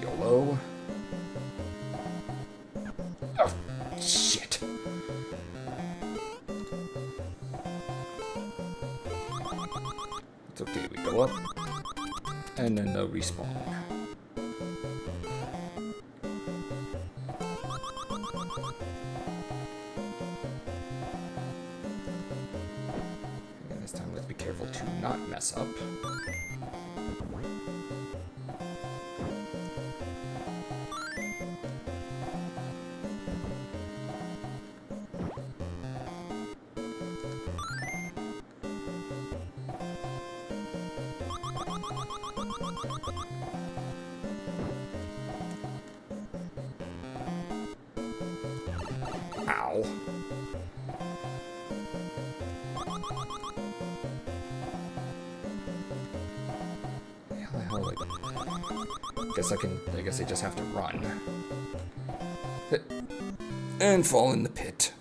YOLO. Oh, shit. It's okay, we go up, and then they'll respawn. And this time let's be careful to not mess up. Ow. How the hell, like... I guess I just have to run. And fall in the pit.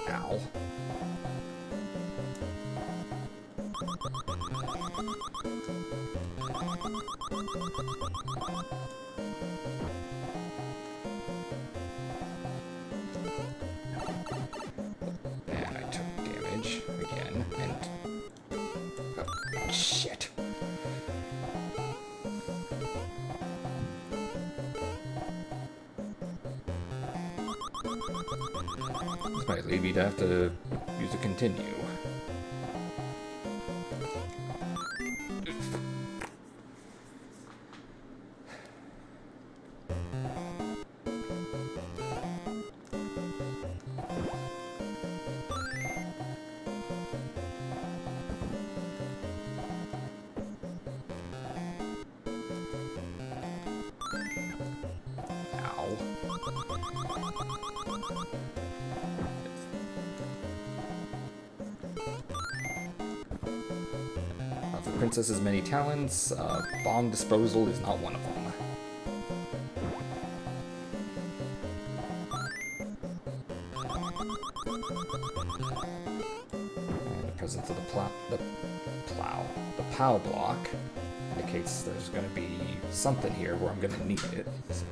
Ow. And I took damage again, and... Oh, shit. This might lead me to have to use a continue. The princess's many talents, bomb disposal is not one of them. And the presence of the POW block indicates there's going to be something here where I'm going to need it. So,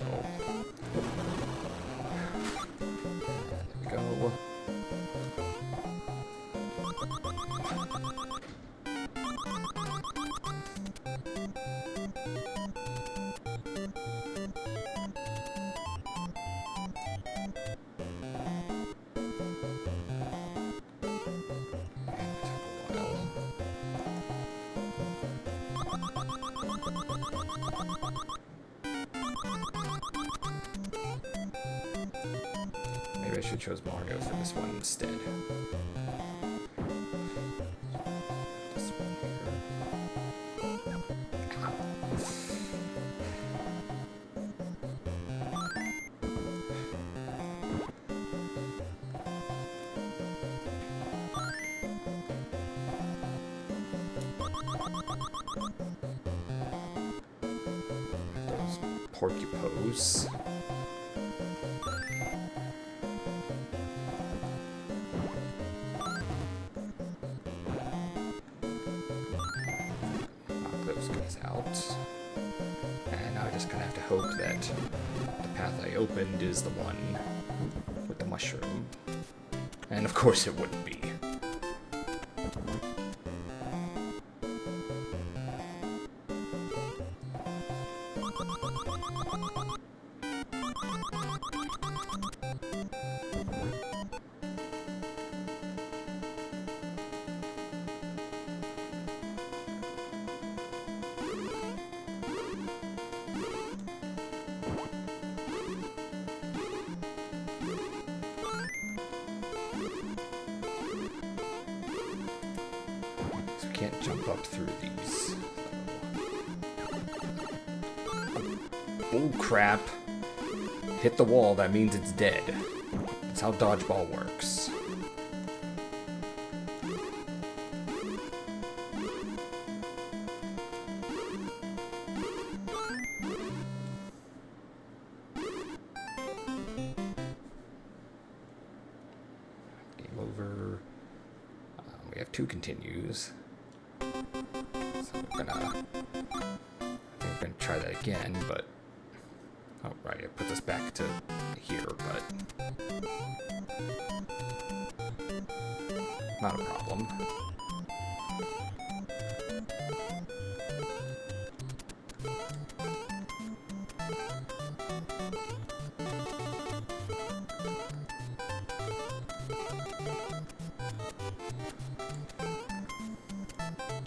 there we go. Maybe I should choose Mario for this one instead. This one here. Those porcupines. those guys out. And now I just kind of have to hope that the path I opened is the one with the mushroom. And of course it wouldn't be. Can't jump up through these. Oh crap. Hit the wall, that means it's dead. That's how dodgeball works. Game over. We have 2 continues. I think I'm gonna try that again, but oh right, it puts us back to here, but not a problem.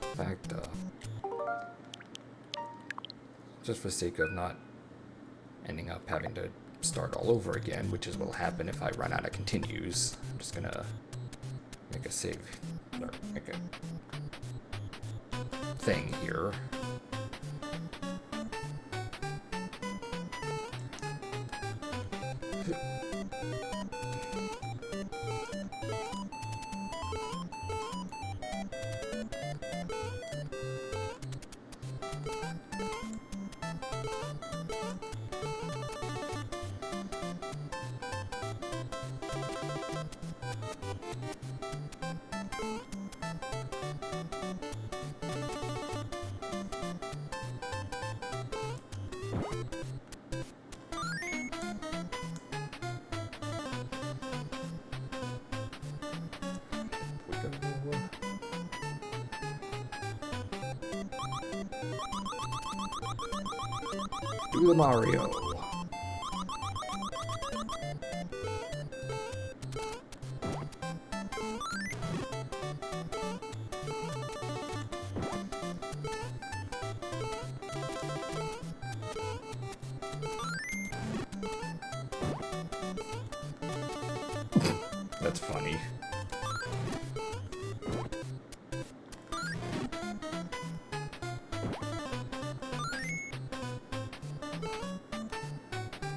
In fact, just for the sake of not ending up having to start all over again, which is what'll happen if I run out of continues, I'm just gonna make a save, or make a thing here. Do the Mario. That's funny.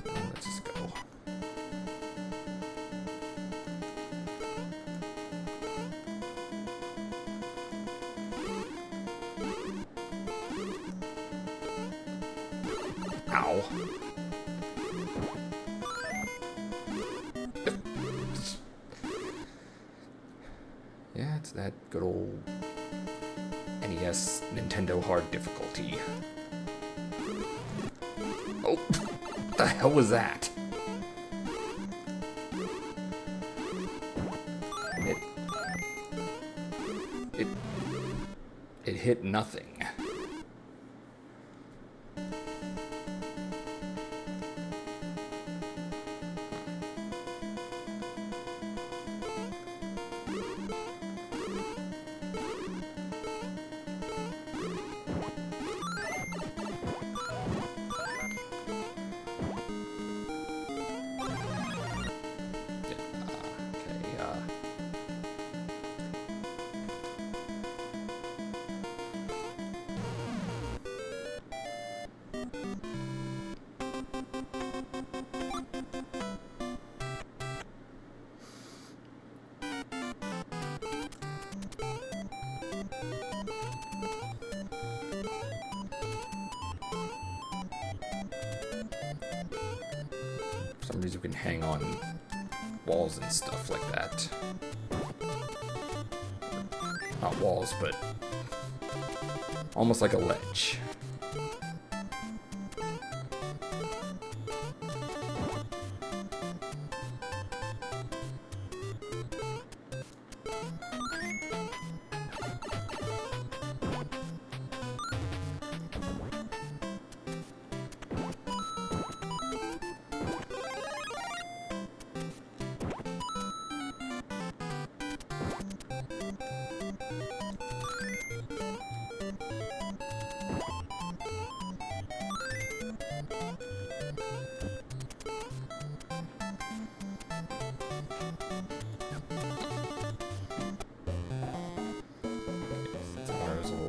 Let's just go. Ow. Yeah, it's that good old NES Nintendo hard difficulty. Oh, what the hell was that? It hit nothing. For some reason we can hang on walls and stuff like that. Not walls, but Almost like a ledge.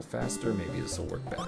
Faster, maybe this will work better.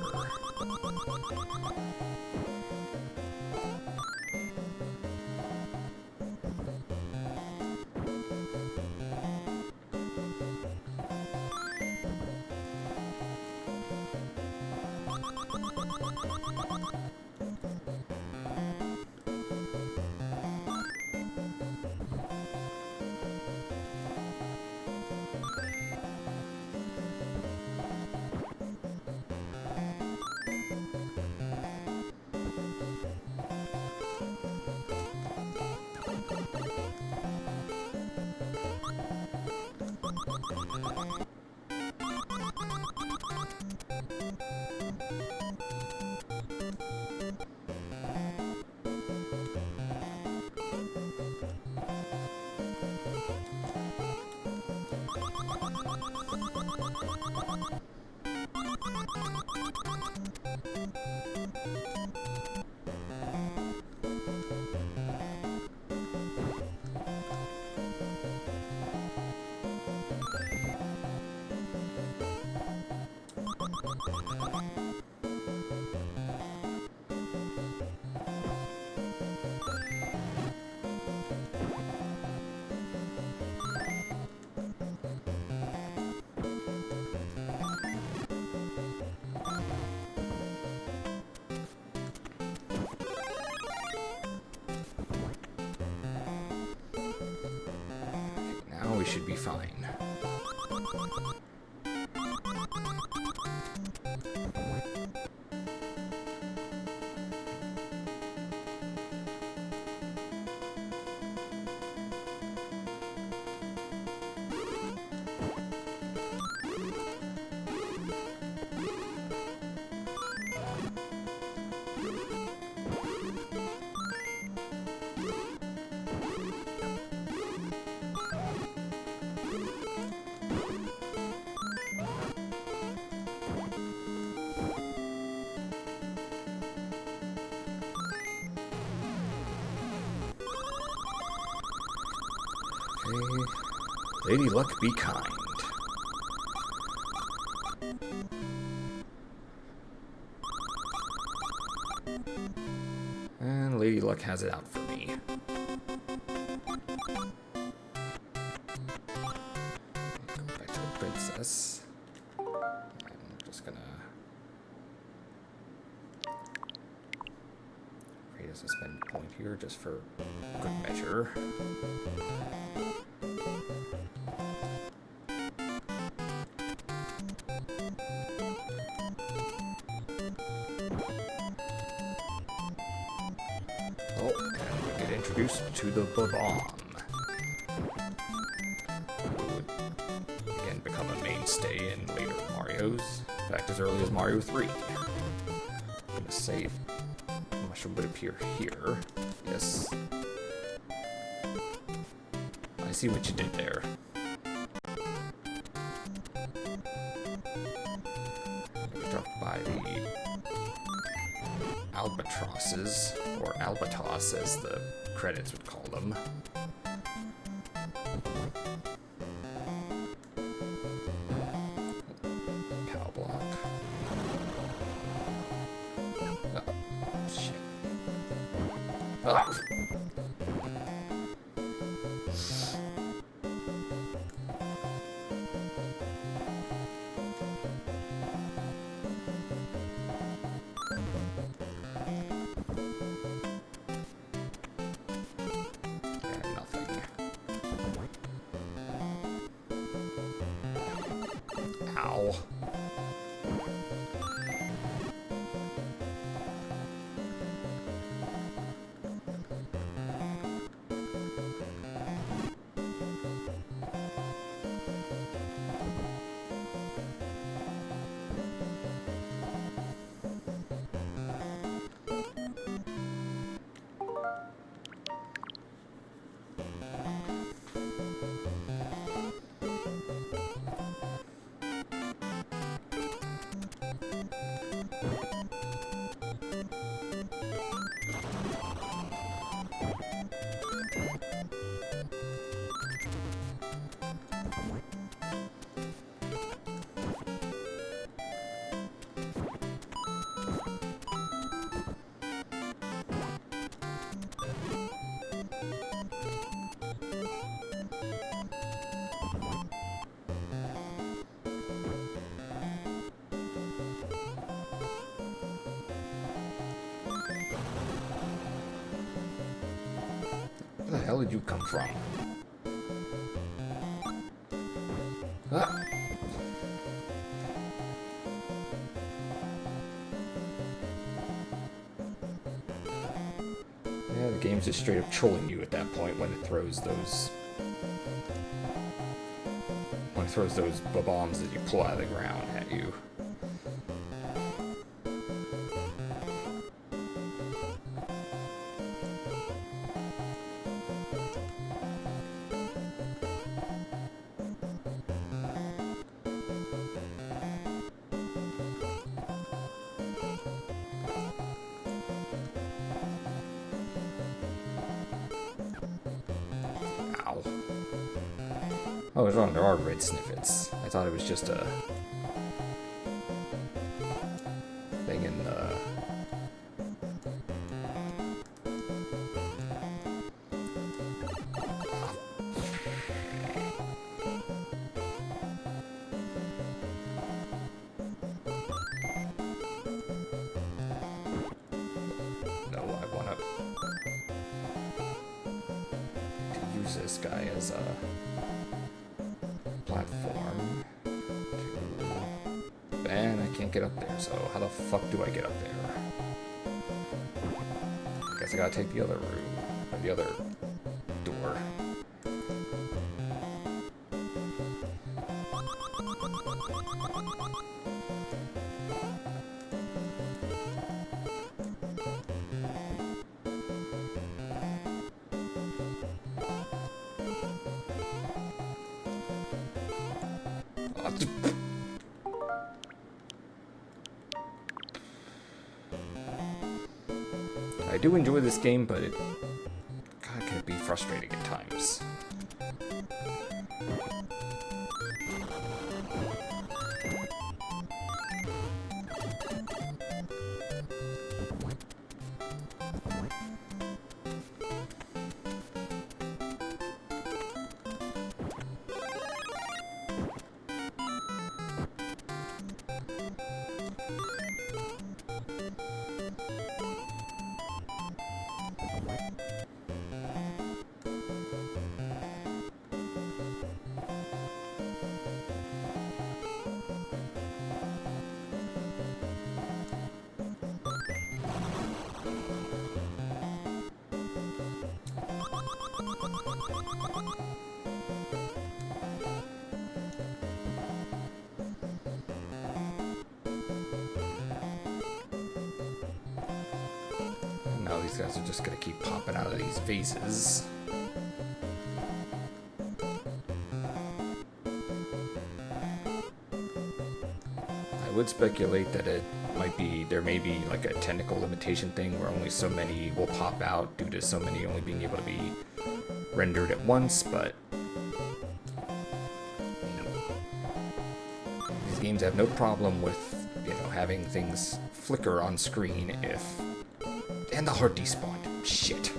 We should be fine. Lady Luck, be kind. And Lady Luck has it out for me. Go back to the princess. And I'm just gonna create a suspend point here just for good measure. Introduced to the bomb, who would again become a mainstay in later Marios. In fact, as early as Mario 3. I'm gonna say the mushroom would appear here. Yes. I see what you did there. Dropped by the albatrosses, or albatos as the credits would call them. Power block. Oh, shit. Oh. Ow. Where the hell did you come from? Ah! Yeah, the game's just straight up trolling you at that point when it throws those... when it throws those bombs that you pull out of the ground at you. Oh, I was wrong. There are red snippets. I thought it was just a thing in the... No, I want to use this guy as a platform to... And I can't get up there, so how the fuck do I get up there? Guess I gotta take the other room, or the other door. I do enjoy this game, but it God, can be frustrating at times. Now these guys are just gonna keep popping out of these vases. I would speculate that there may be like a technical limitation thing where only so many will pop out due to so many only being able to be rendered at once, but these games have no problem with, having things flicker on screen if... And the heart despawned. Shit.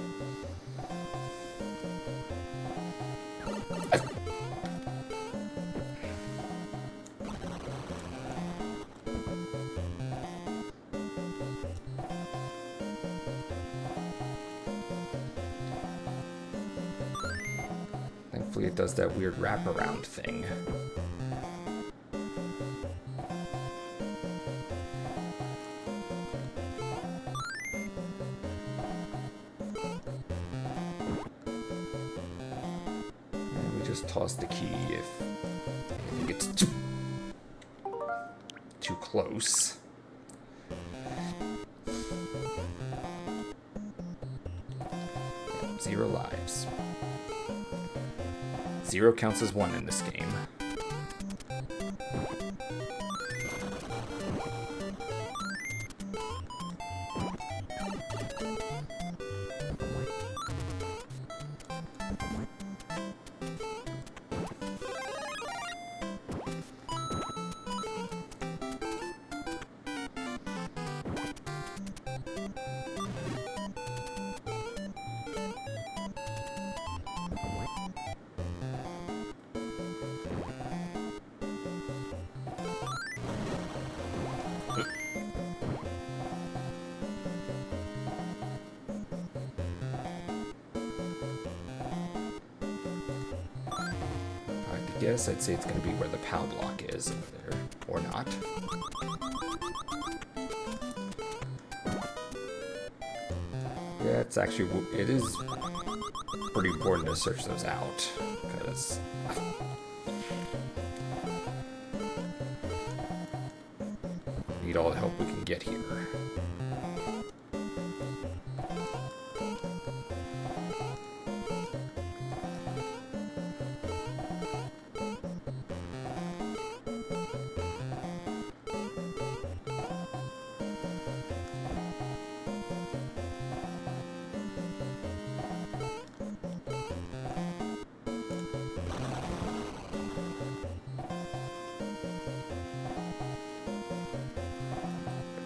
Thankfully it does that weird wraparound thing. Just toss the key if it gets too close. Yep, 0 lives. 0 counts as 1 in this game. guess I'd say it's going to be where the POW block is over there, or not. Yeah, it's actually, it is pretty important to search those out, because we need all the help we can get here.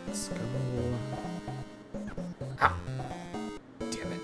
Let's go. Ah! Damn it.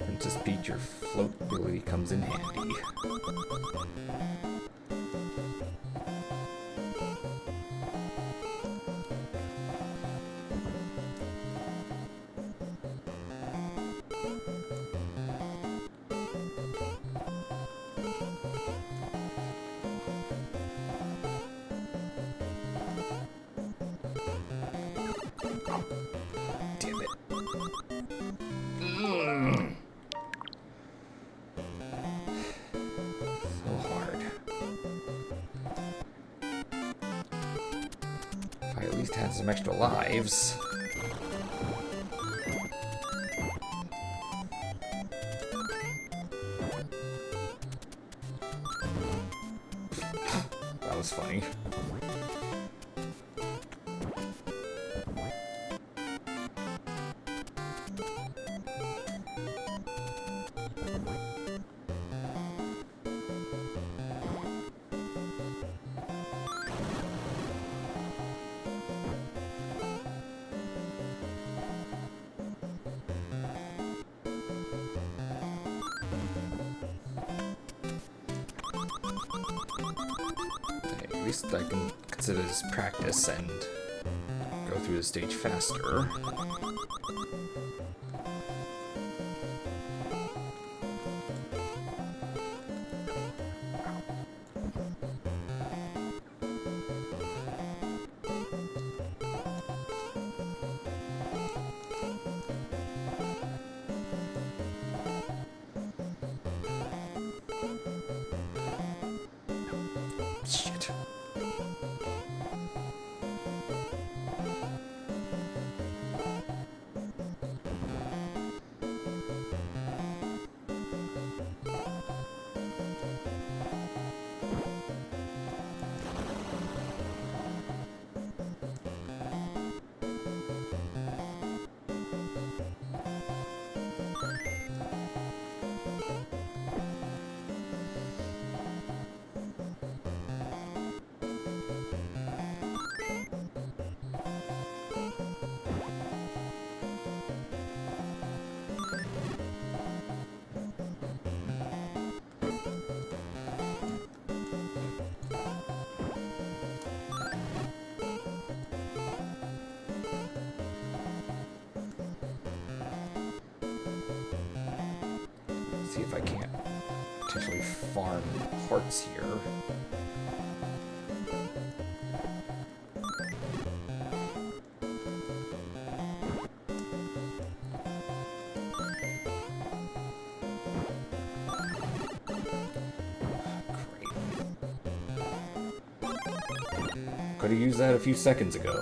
Princess Peach, your float ability comes in handy. Damn it. So hard. If I at least had some extra lives. That was funny. At least I can consider this practice and go through the stage faster. Shit. See if I can't potentially farm hearts here. Great. Could have used that a few seconds ago.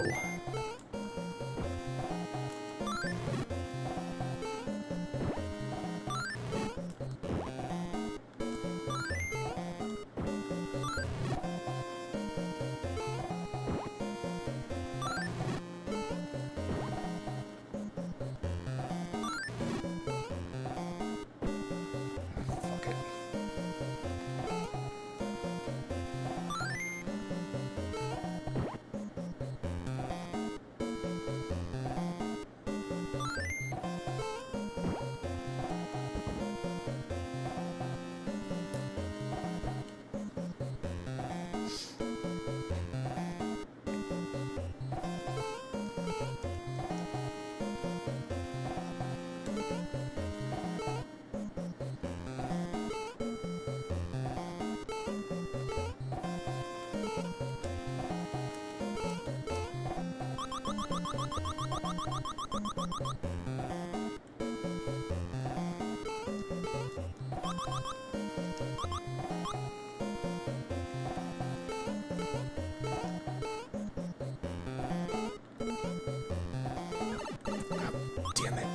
Damn it.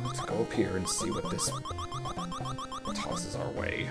Let's go up here and see what this tosses our way.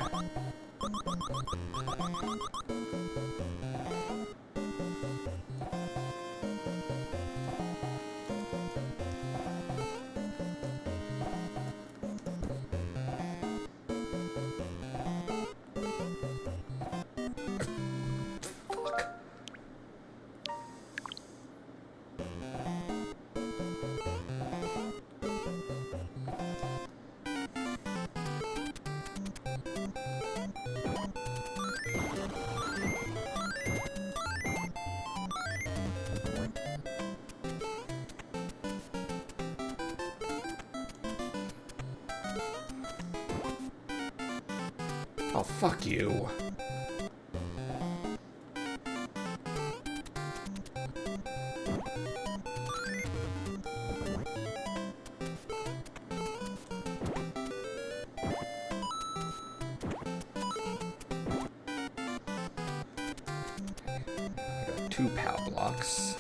Oh, fuck you. I got 2 POW blocks.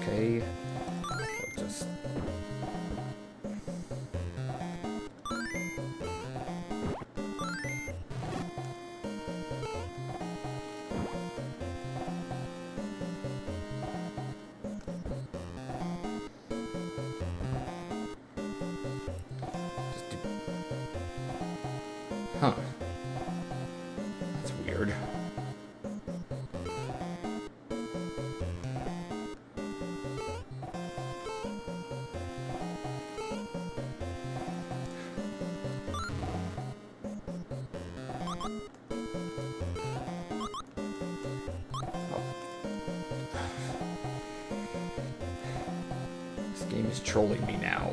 Okay. We'll just... Huh. That's weird. This game is trolling me now.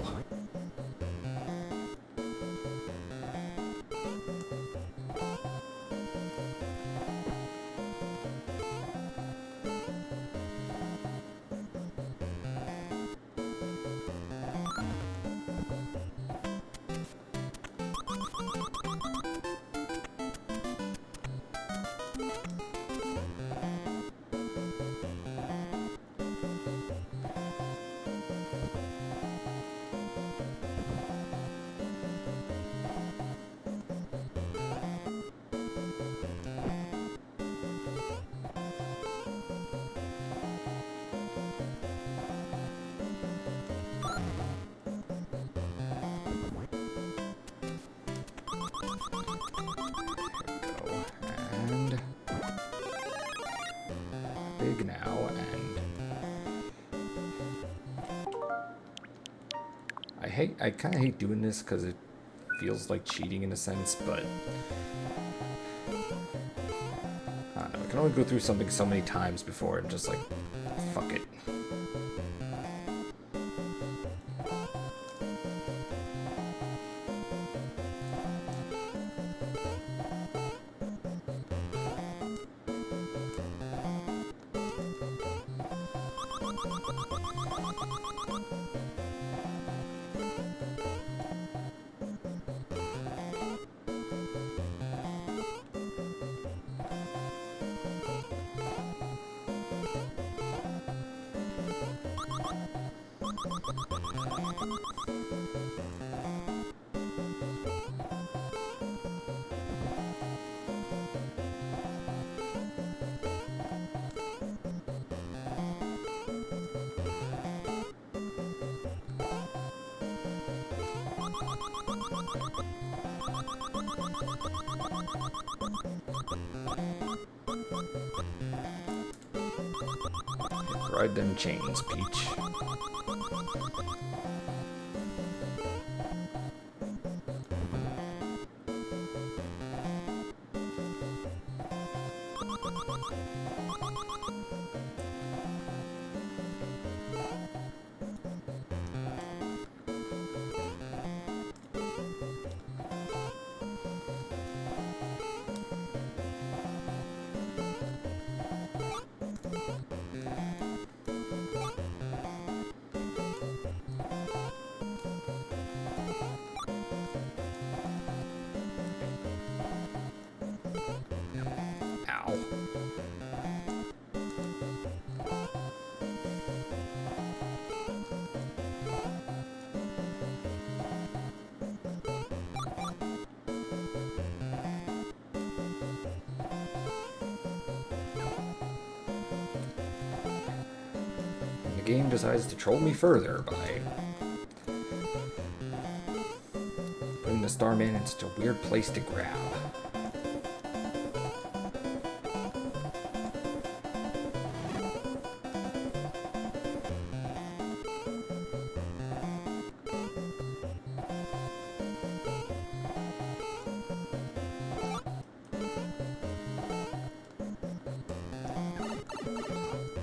Big now, and I kind of hate doing this because it feels like cheating in a sense, but I don't know, it can only go through something so many times before I'm just like, fuck it. Ride them chains, Peach. Ow. The game decides to troll me further by putting the Starman in such a weird place to grab.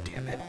Damn it.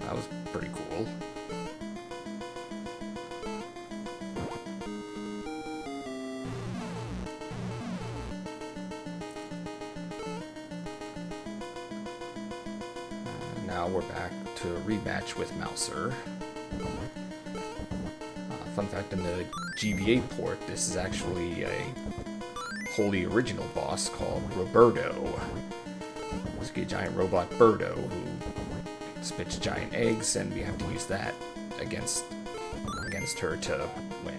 That was pretty cool. Now we're back to a rematch with Mouser. Fun fact, in the GBA port, this is actually a wholly original boss called Roberto. It's a giant robot Birdo who spits giant eggs, and we have to use that against her to win.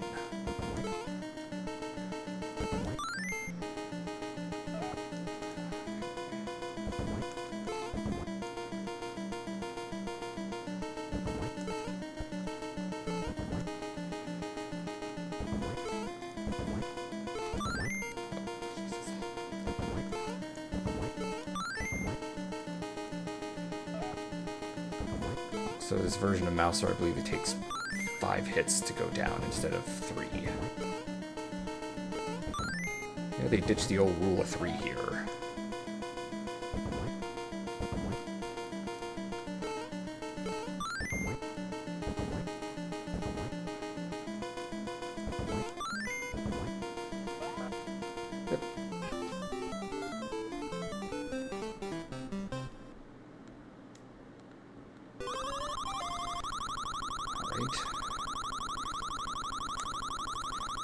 So this version of Mouser, I believe it takes 5 hits to go down instead of 3. You know, they ditched the old rule of 3 here.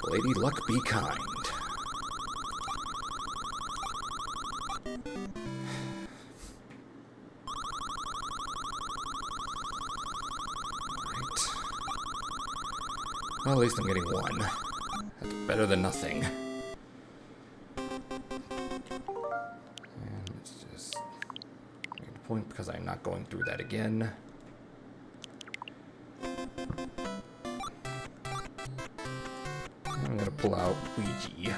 Lady Luck be kind. Right. Well, at least I'm getting one. That's better than nothing. And let's just make a point because I'm not going through that again. I'm going to pull out Luigi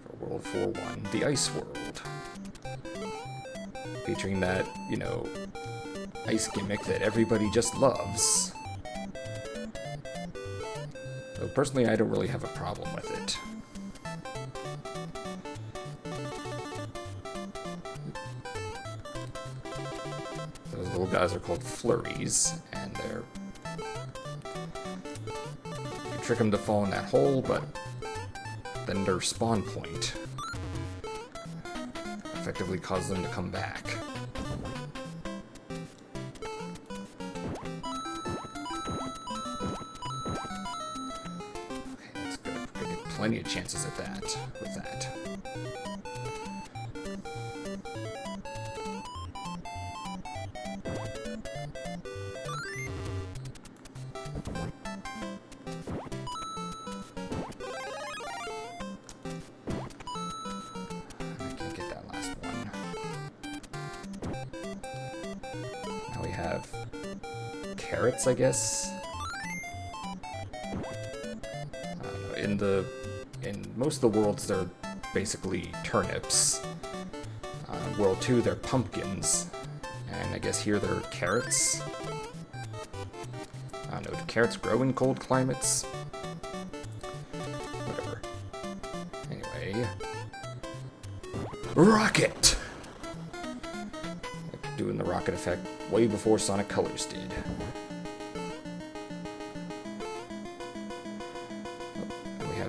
for World 4-1, the Ice World. Featuring that, you know, ice gimmick that everybody just loves. Though personally, I don't really have a problem with it. Those little guys are called flurries, and they're... You trick them to fall in that hole, but then their spawn point effectively causes them to come back. Plenty of chances at that, with that. I can't get that last one. Now we have carrots, I guess. In most of the worlds, they're basically turnips. World 2, they're pumpkins. And I guess here they're carrots. I don't know, do carrots grow in cold climates? Whatever. Anyway. Rocket! Doing the rocket effect way before Sonic Colors did.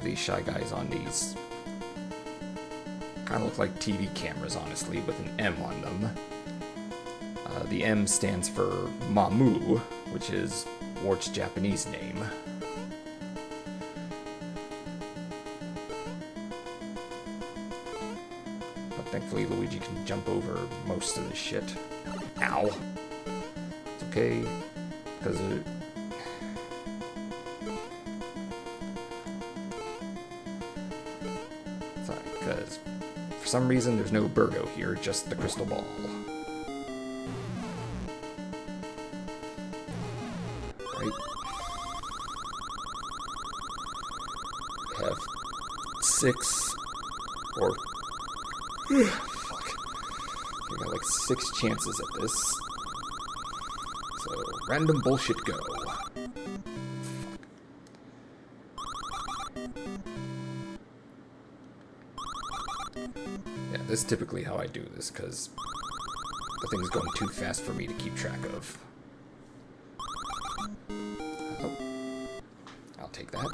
These Shy Guys on these kind of look like TV cameras, honestly, with an M on them. The M stands for Mamu, which is Wart's Japanese name. But thankfully Luigi can jump over most of the shit. Ow! It's okay, because it... Because for some reason there's no Burgo here, just the crystal ball. Right? Have 6 or fuck. I got like 6 chances at this. So random bullshit go. This is typically how I do this, because the thing's going too fast for me to keep track of. Oh. I'll take that.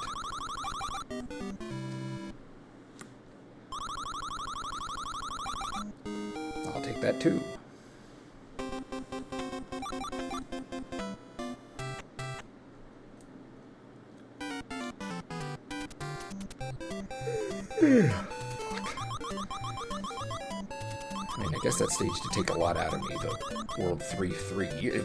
I'll take that too. I guess that stage did take a lot out of me, the World 3-3.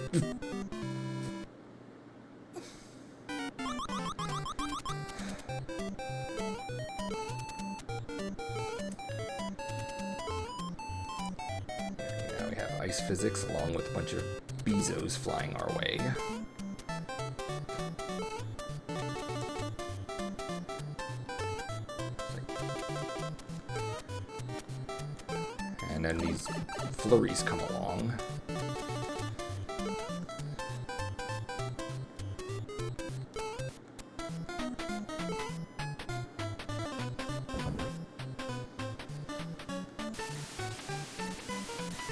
Now we have ice physics along with a bunch of Bezos flying our way. And then these flurries come along.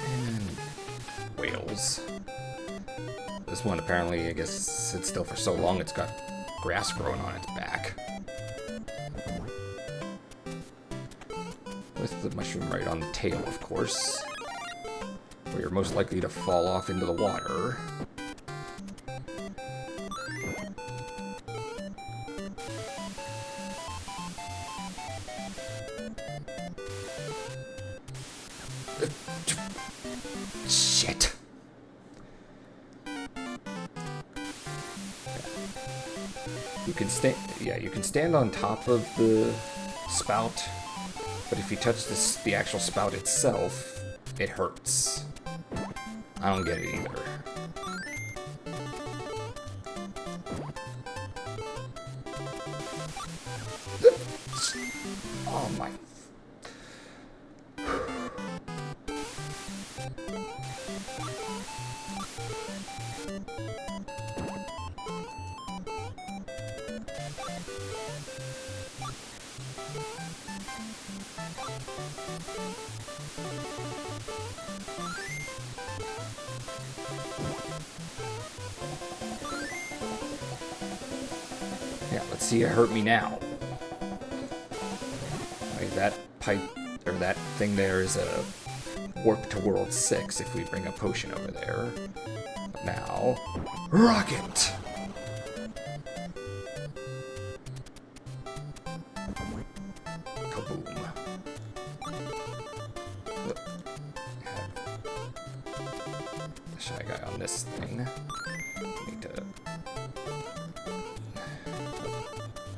And whales. This one apparently, I guess, sits still for so long it's got grass growing on its back. With the mushroom right on the tail, of course, where you're most likely to fall off into the water. Shit. You can stand, yeah, you can stand on top of the spout, but if you touch the actual spout itself, it hurts. I don't get it either. Oh my. Yeah, let's see it hurt me now. Like that pipe, or that thing there is a warp to world 6 if we bring a potion over there. But now, rocket! Kaboom. Look. The Shy Guy on this thing. Need to...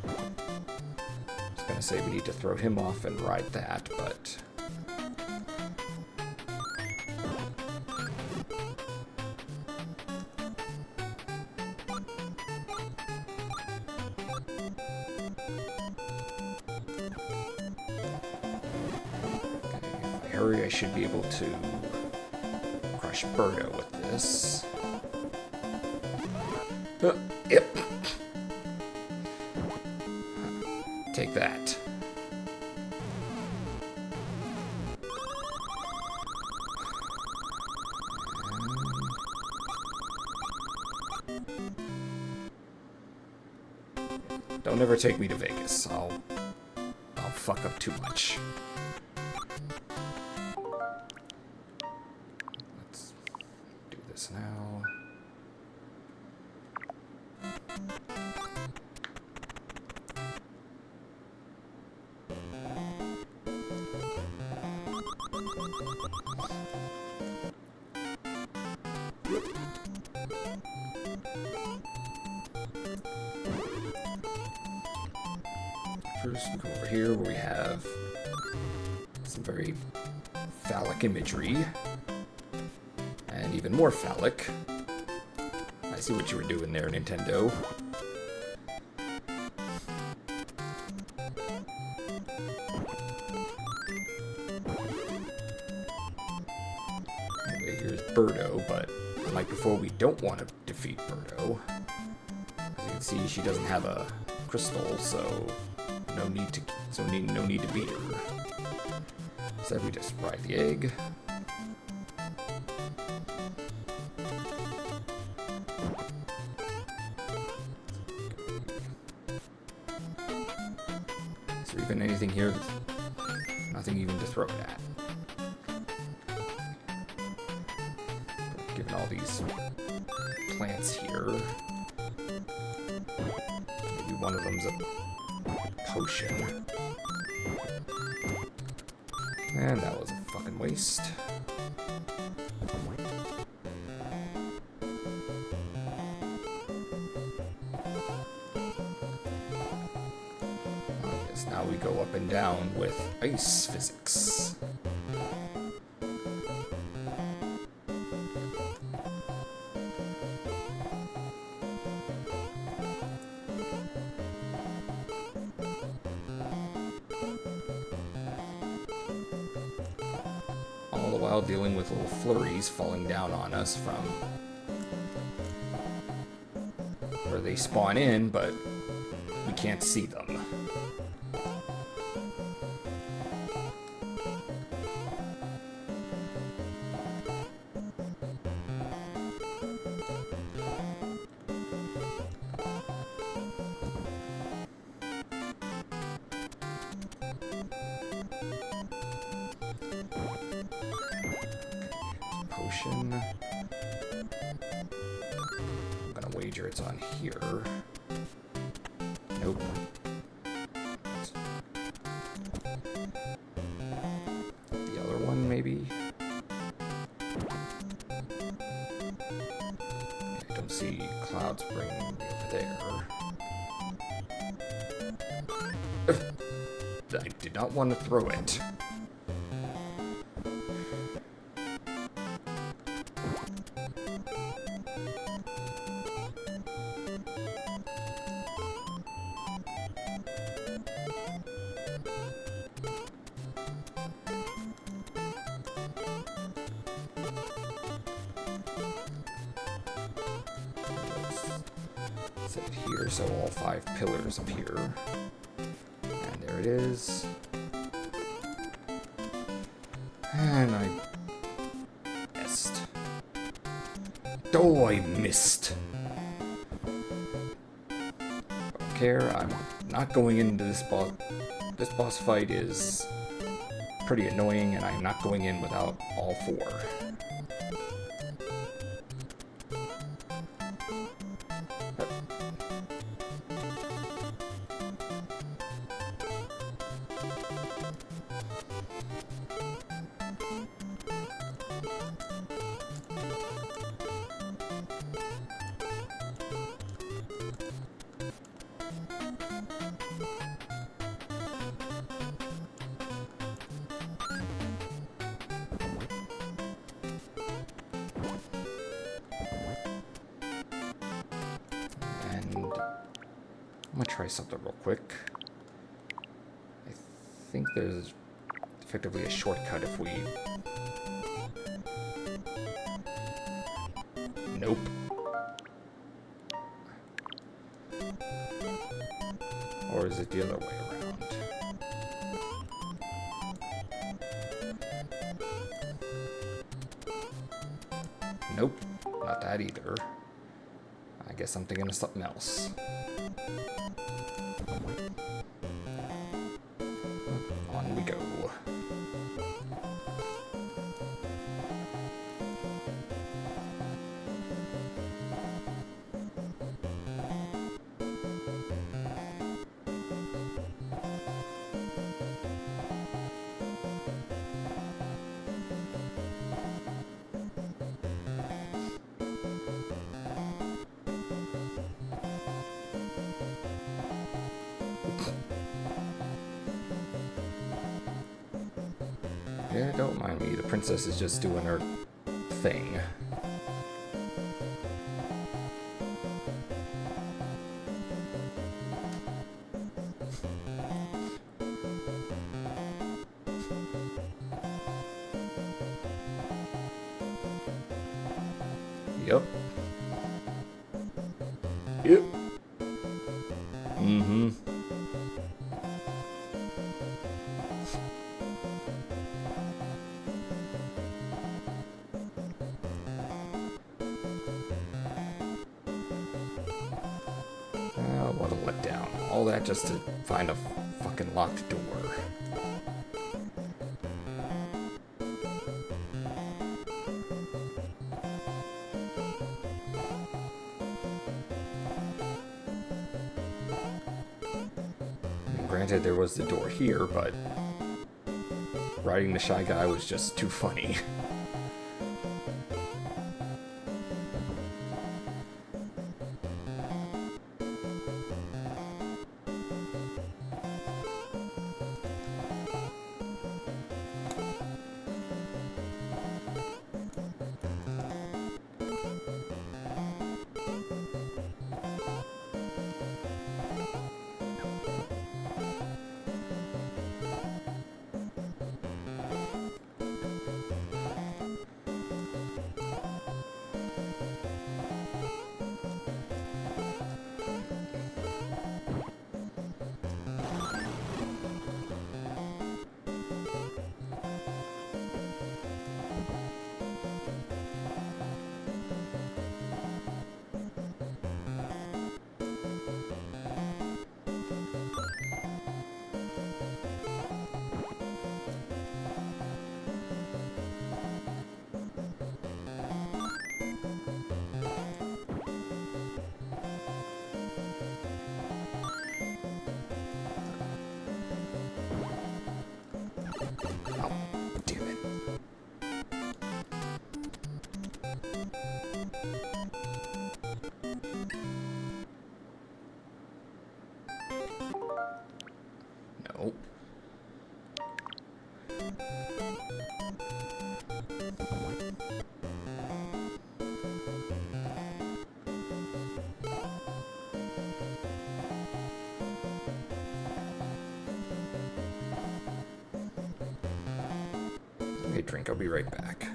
I was gonna say we need to throw him off and ride that, but... I should be able to crush Birdo with this. Yep. Take that. Don't ever take me to Vegas. I'll fuck up too much. Now. First, we go over here where we have some very phallic imagery. And even more phallic. I see what you were doing there, Nintendo. Okay, here's Birdo, but like before, we don't want to defeat Birdo. As you can see, she doesn't have a crystal, so no need to beat her. So we just ride the egg. Even anything here, nothing even to throw it at. Given all these plants here, maybe one of them's a potion. And that was a fucking waste. Now we go up and down with ice physics. All the while dealing with little flurries falling down on us from where they spawn in, but we can't see them. Potion. I'm gonna wager it's on here. Nope. The other one, maybe? I don't see Cloud Spring over there. not want to throw it. Set it here so all 5 pillars appear. And there it is. And I missed. Oh, I missed. Don't care, I'm not going into this boss. This boss fight is pretty annoying, and I'm not going in without all 4. I'm gonna try something real quick. I think there's effectively a shortcut if we... Nope. Or is it the other way around? Nope, not that either. I guess I'm thinking of something else. On we go. Yeah, don't mind me. The princess is just doing her thing. Yep. Yep. Mm-hmm. What a letdown. All that just to find a fucking locked door. Granted, there was the door here, but riding the Shy Guy was just too funny. Nope. drink. I'll be right back.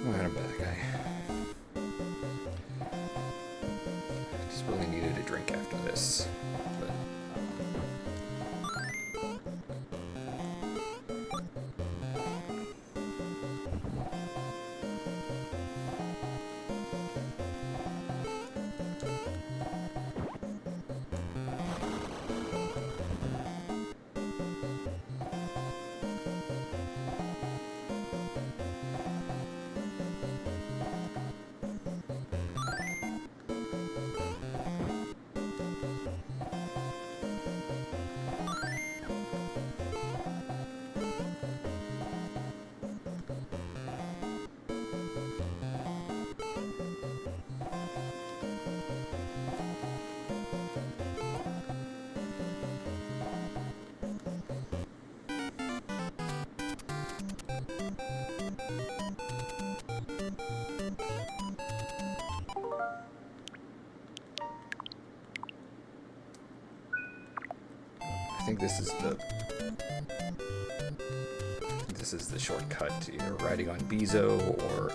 Alright, I'm back. I just really needed a drink after this. But I think this is the shortcut to either riding on Bezo or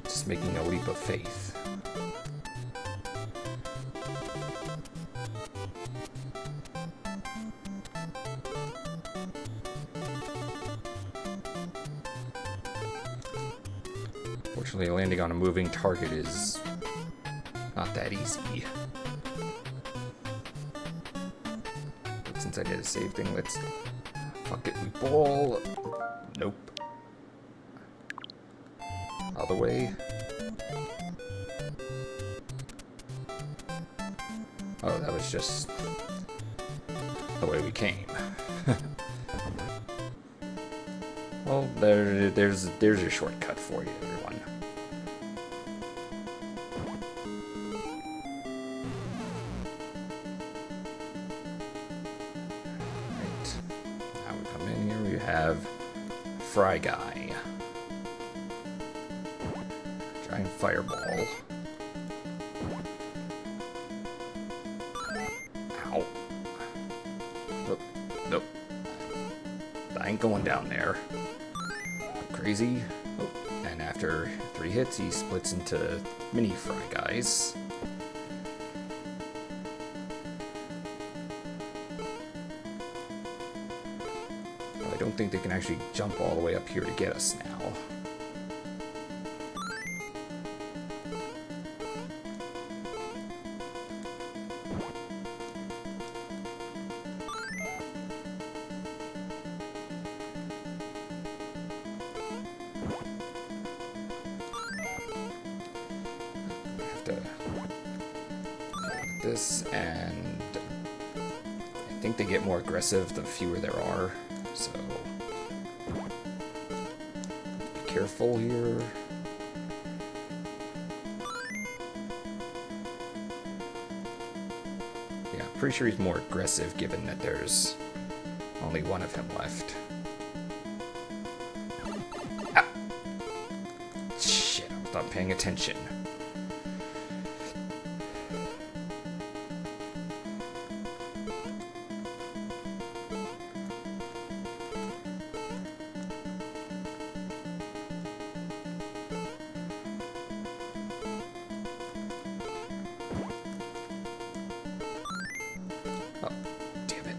just making a leap of faith. Fortunately, landing on a moving target is not that easy. But since I did a save thing, let's... Fuck it, we ball. Nope. Other way. Oh, that was just the way we came. Well, there's your shortcut for you, everyone. Right. Now we come in here, we have Fry Guy. Giant fireball. Ow. Nope. Nope. I ain't going down there. Crazy. Oh, and after 3 hits, he splits into mini Fry Guys. Well, I don't think they can actually jump all the way up here to get us now. This, and I think they get more aggressive the fewer there are, so be careful here. Yeah, I'm pretty sure he's more aggressive given that there's only one of him left. Ah. Shit, I was not paying attention. Oh, damn it.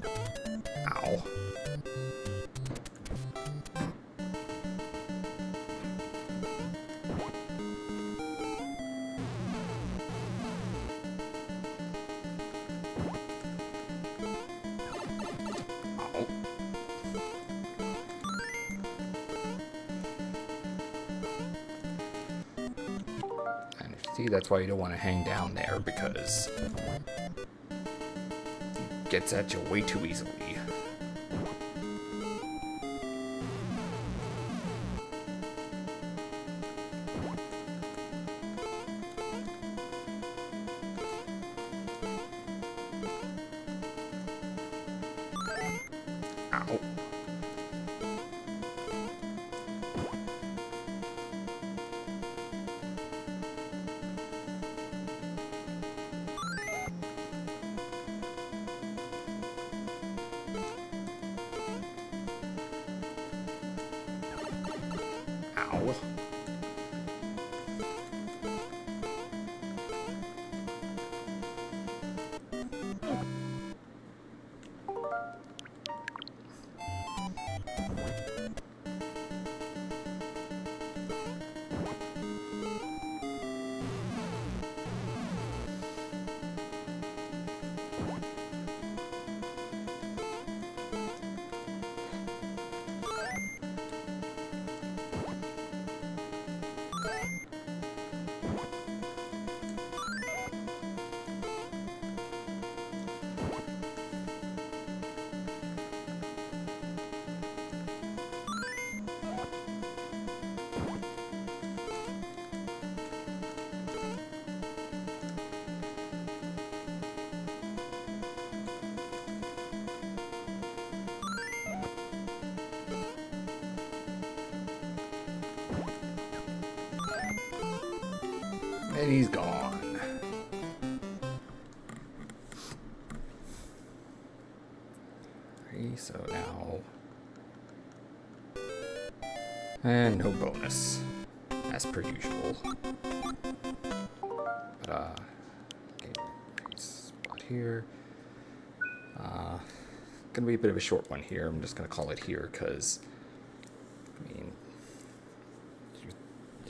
Ow. See, that's why you don't want to hang down there, because it gets at you way too easily. Ow. Ow. And he's gone. Okay, so now... And no bonus, as per usual. But, okay, spot here. Gonna be a bit of a short one here. I'm just gonna call it here, because, I mean,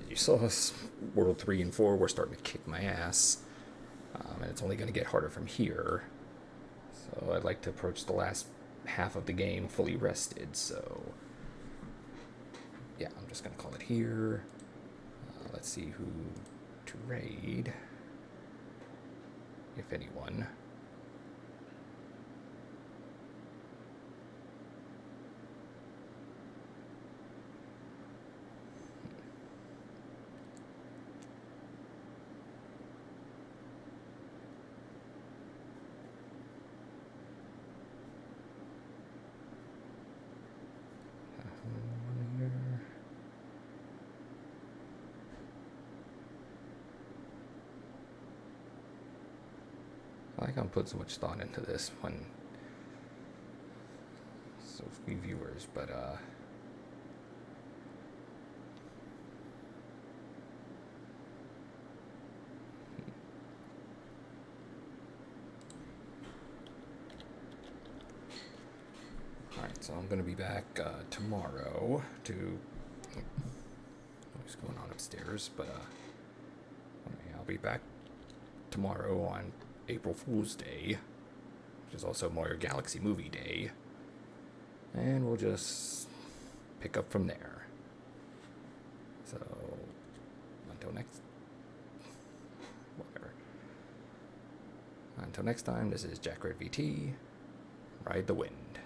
you saw us, World 3 and 4 were starting to kick my ass, and it's only going to get harder from here. So I'd like to approach the last half of the game fully rested, so yeah, I'm just going to call it here. Let's see who to raid, if anyone. I like I'm putting so much thought into this when so few viewers, but alright, so I'm gonna be back tomorrow to what's going on upstairs, but I'll be back tomorrow on April Fool's Day, which is also Mario Galaxy Movie Day, and we'll just pick up from there. So, until next time, this is Jack Red VT. Ride the wind.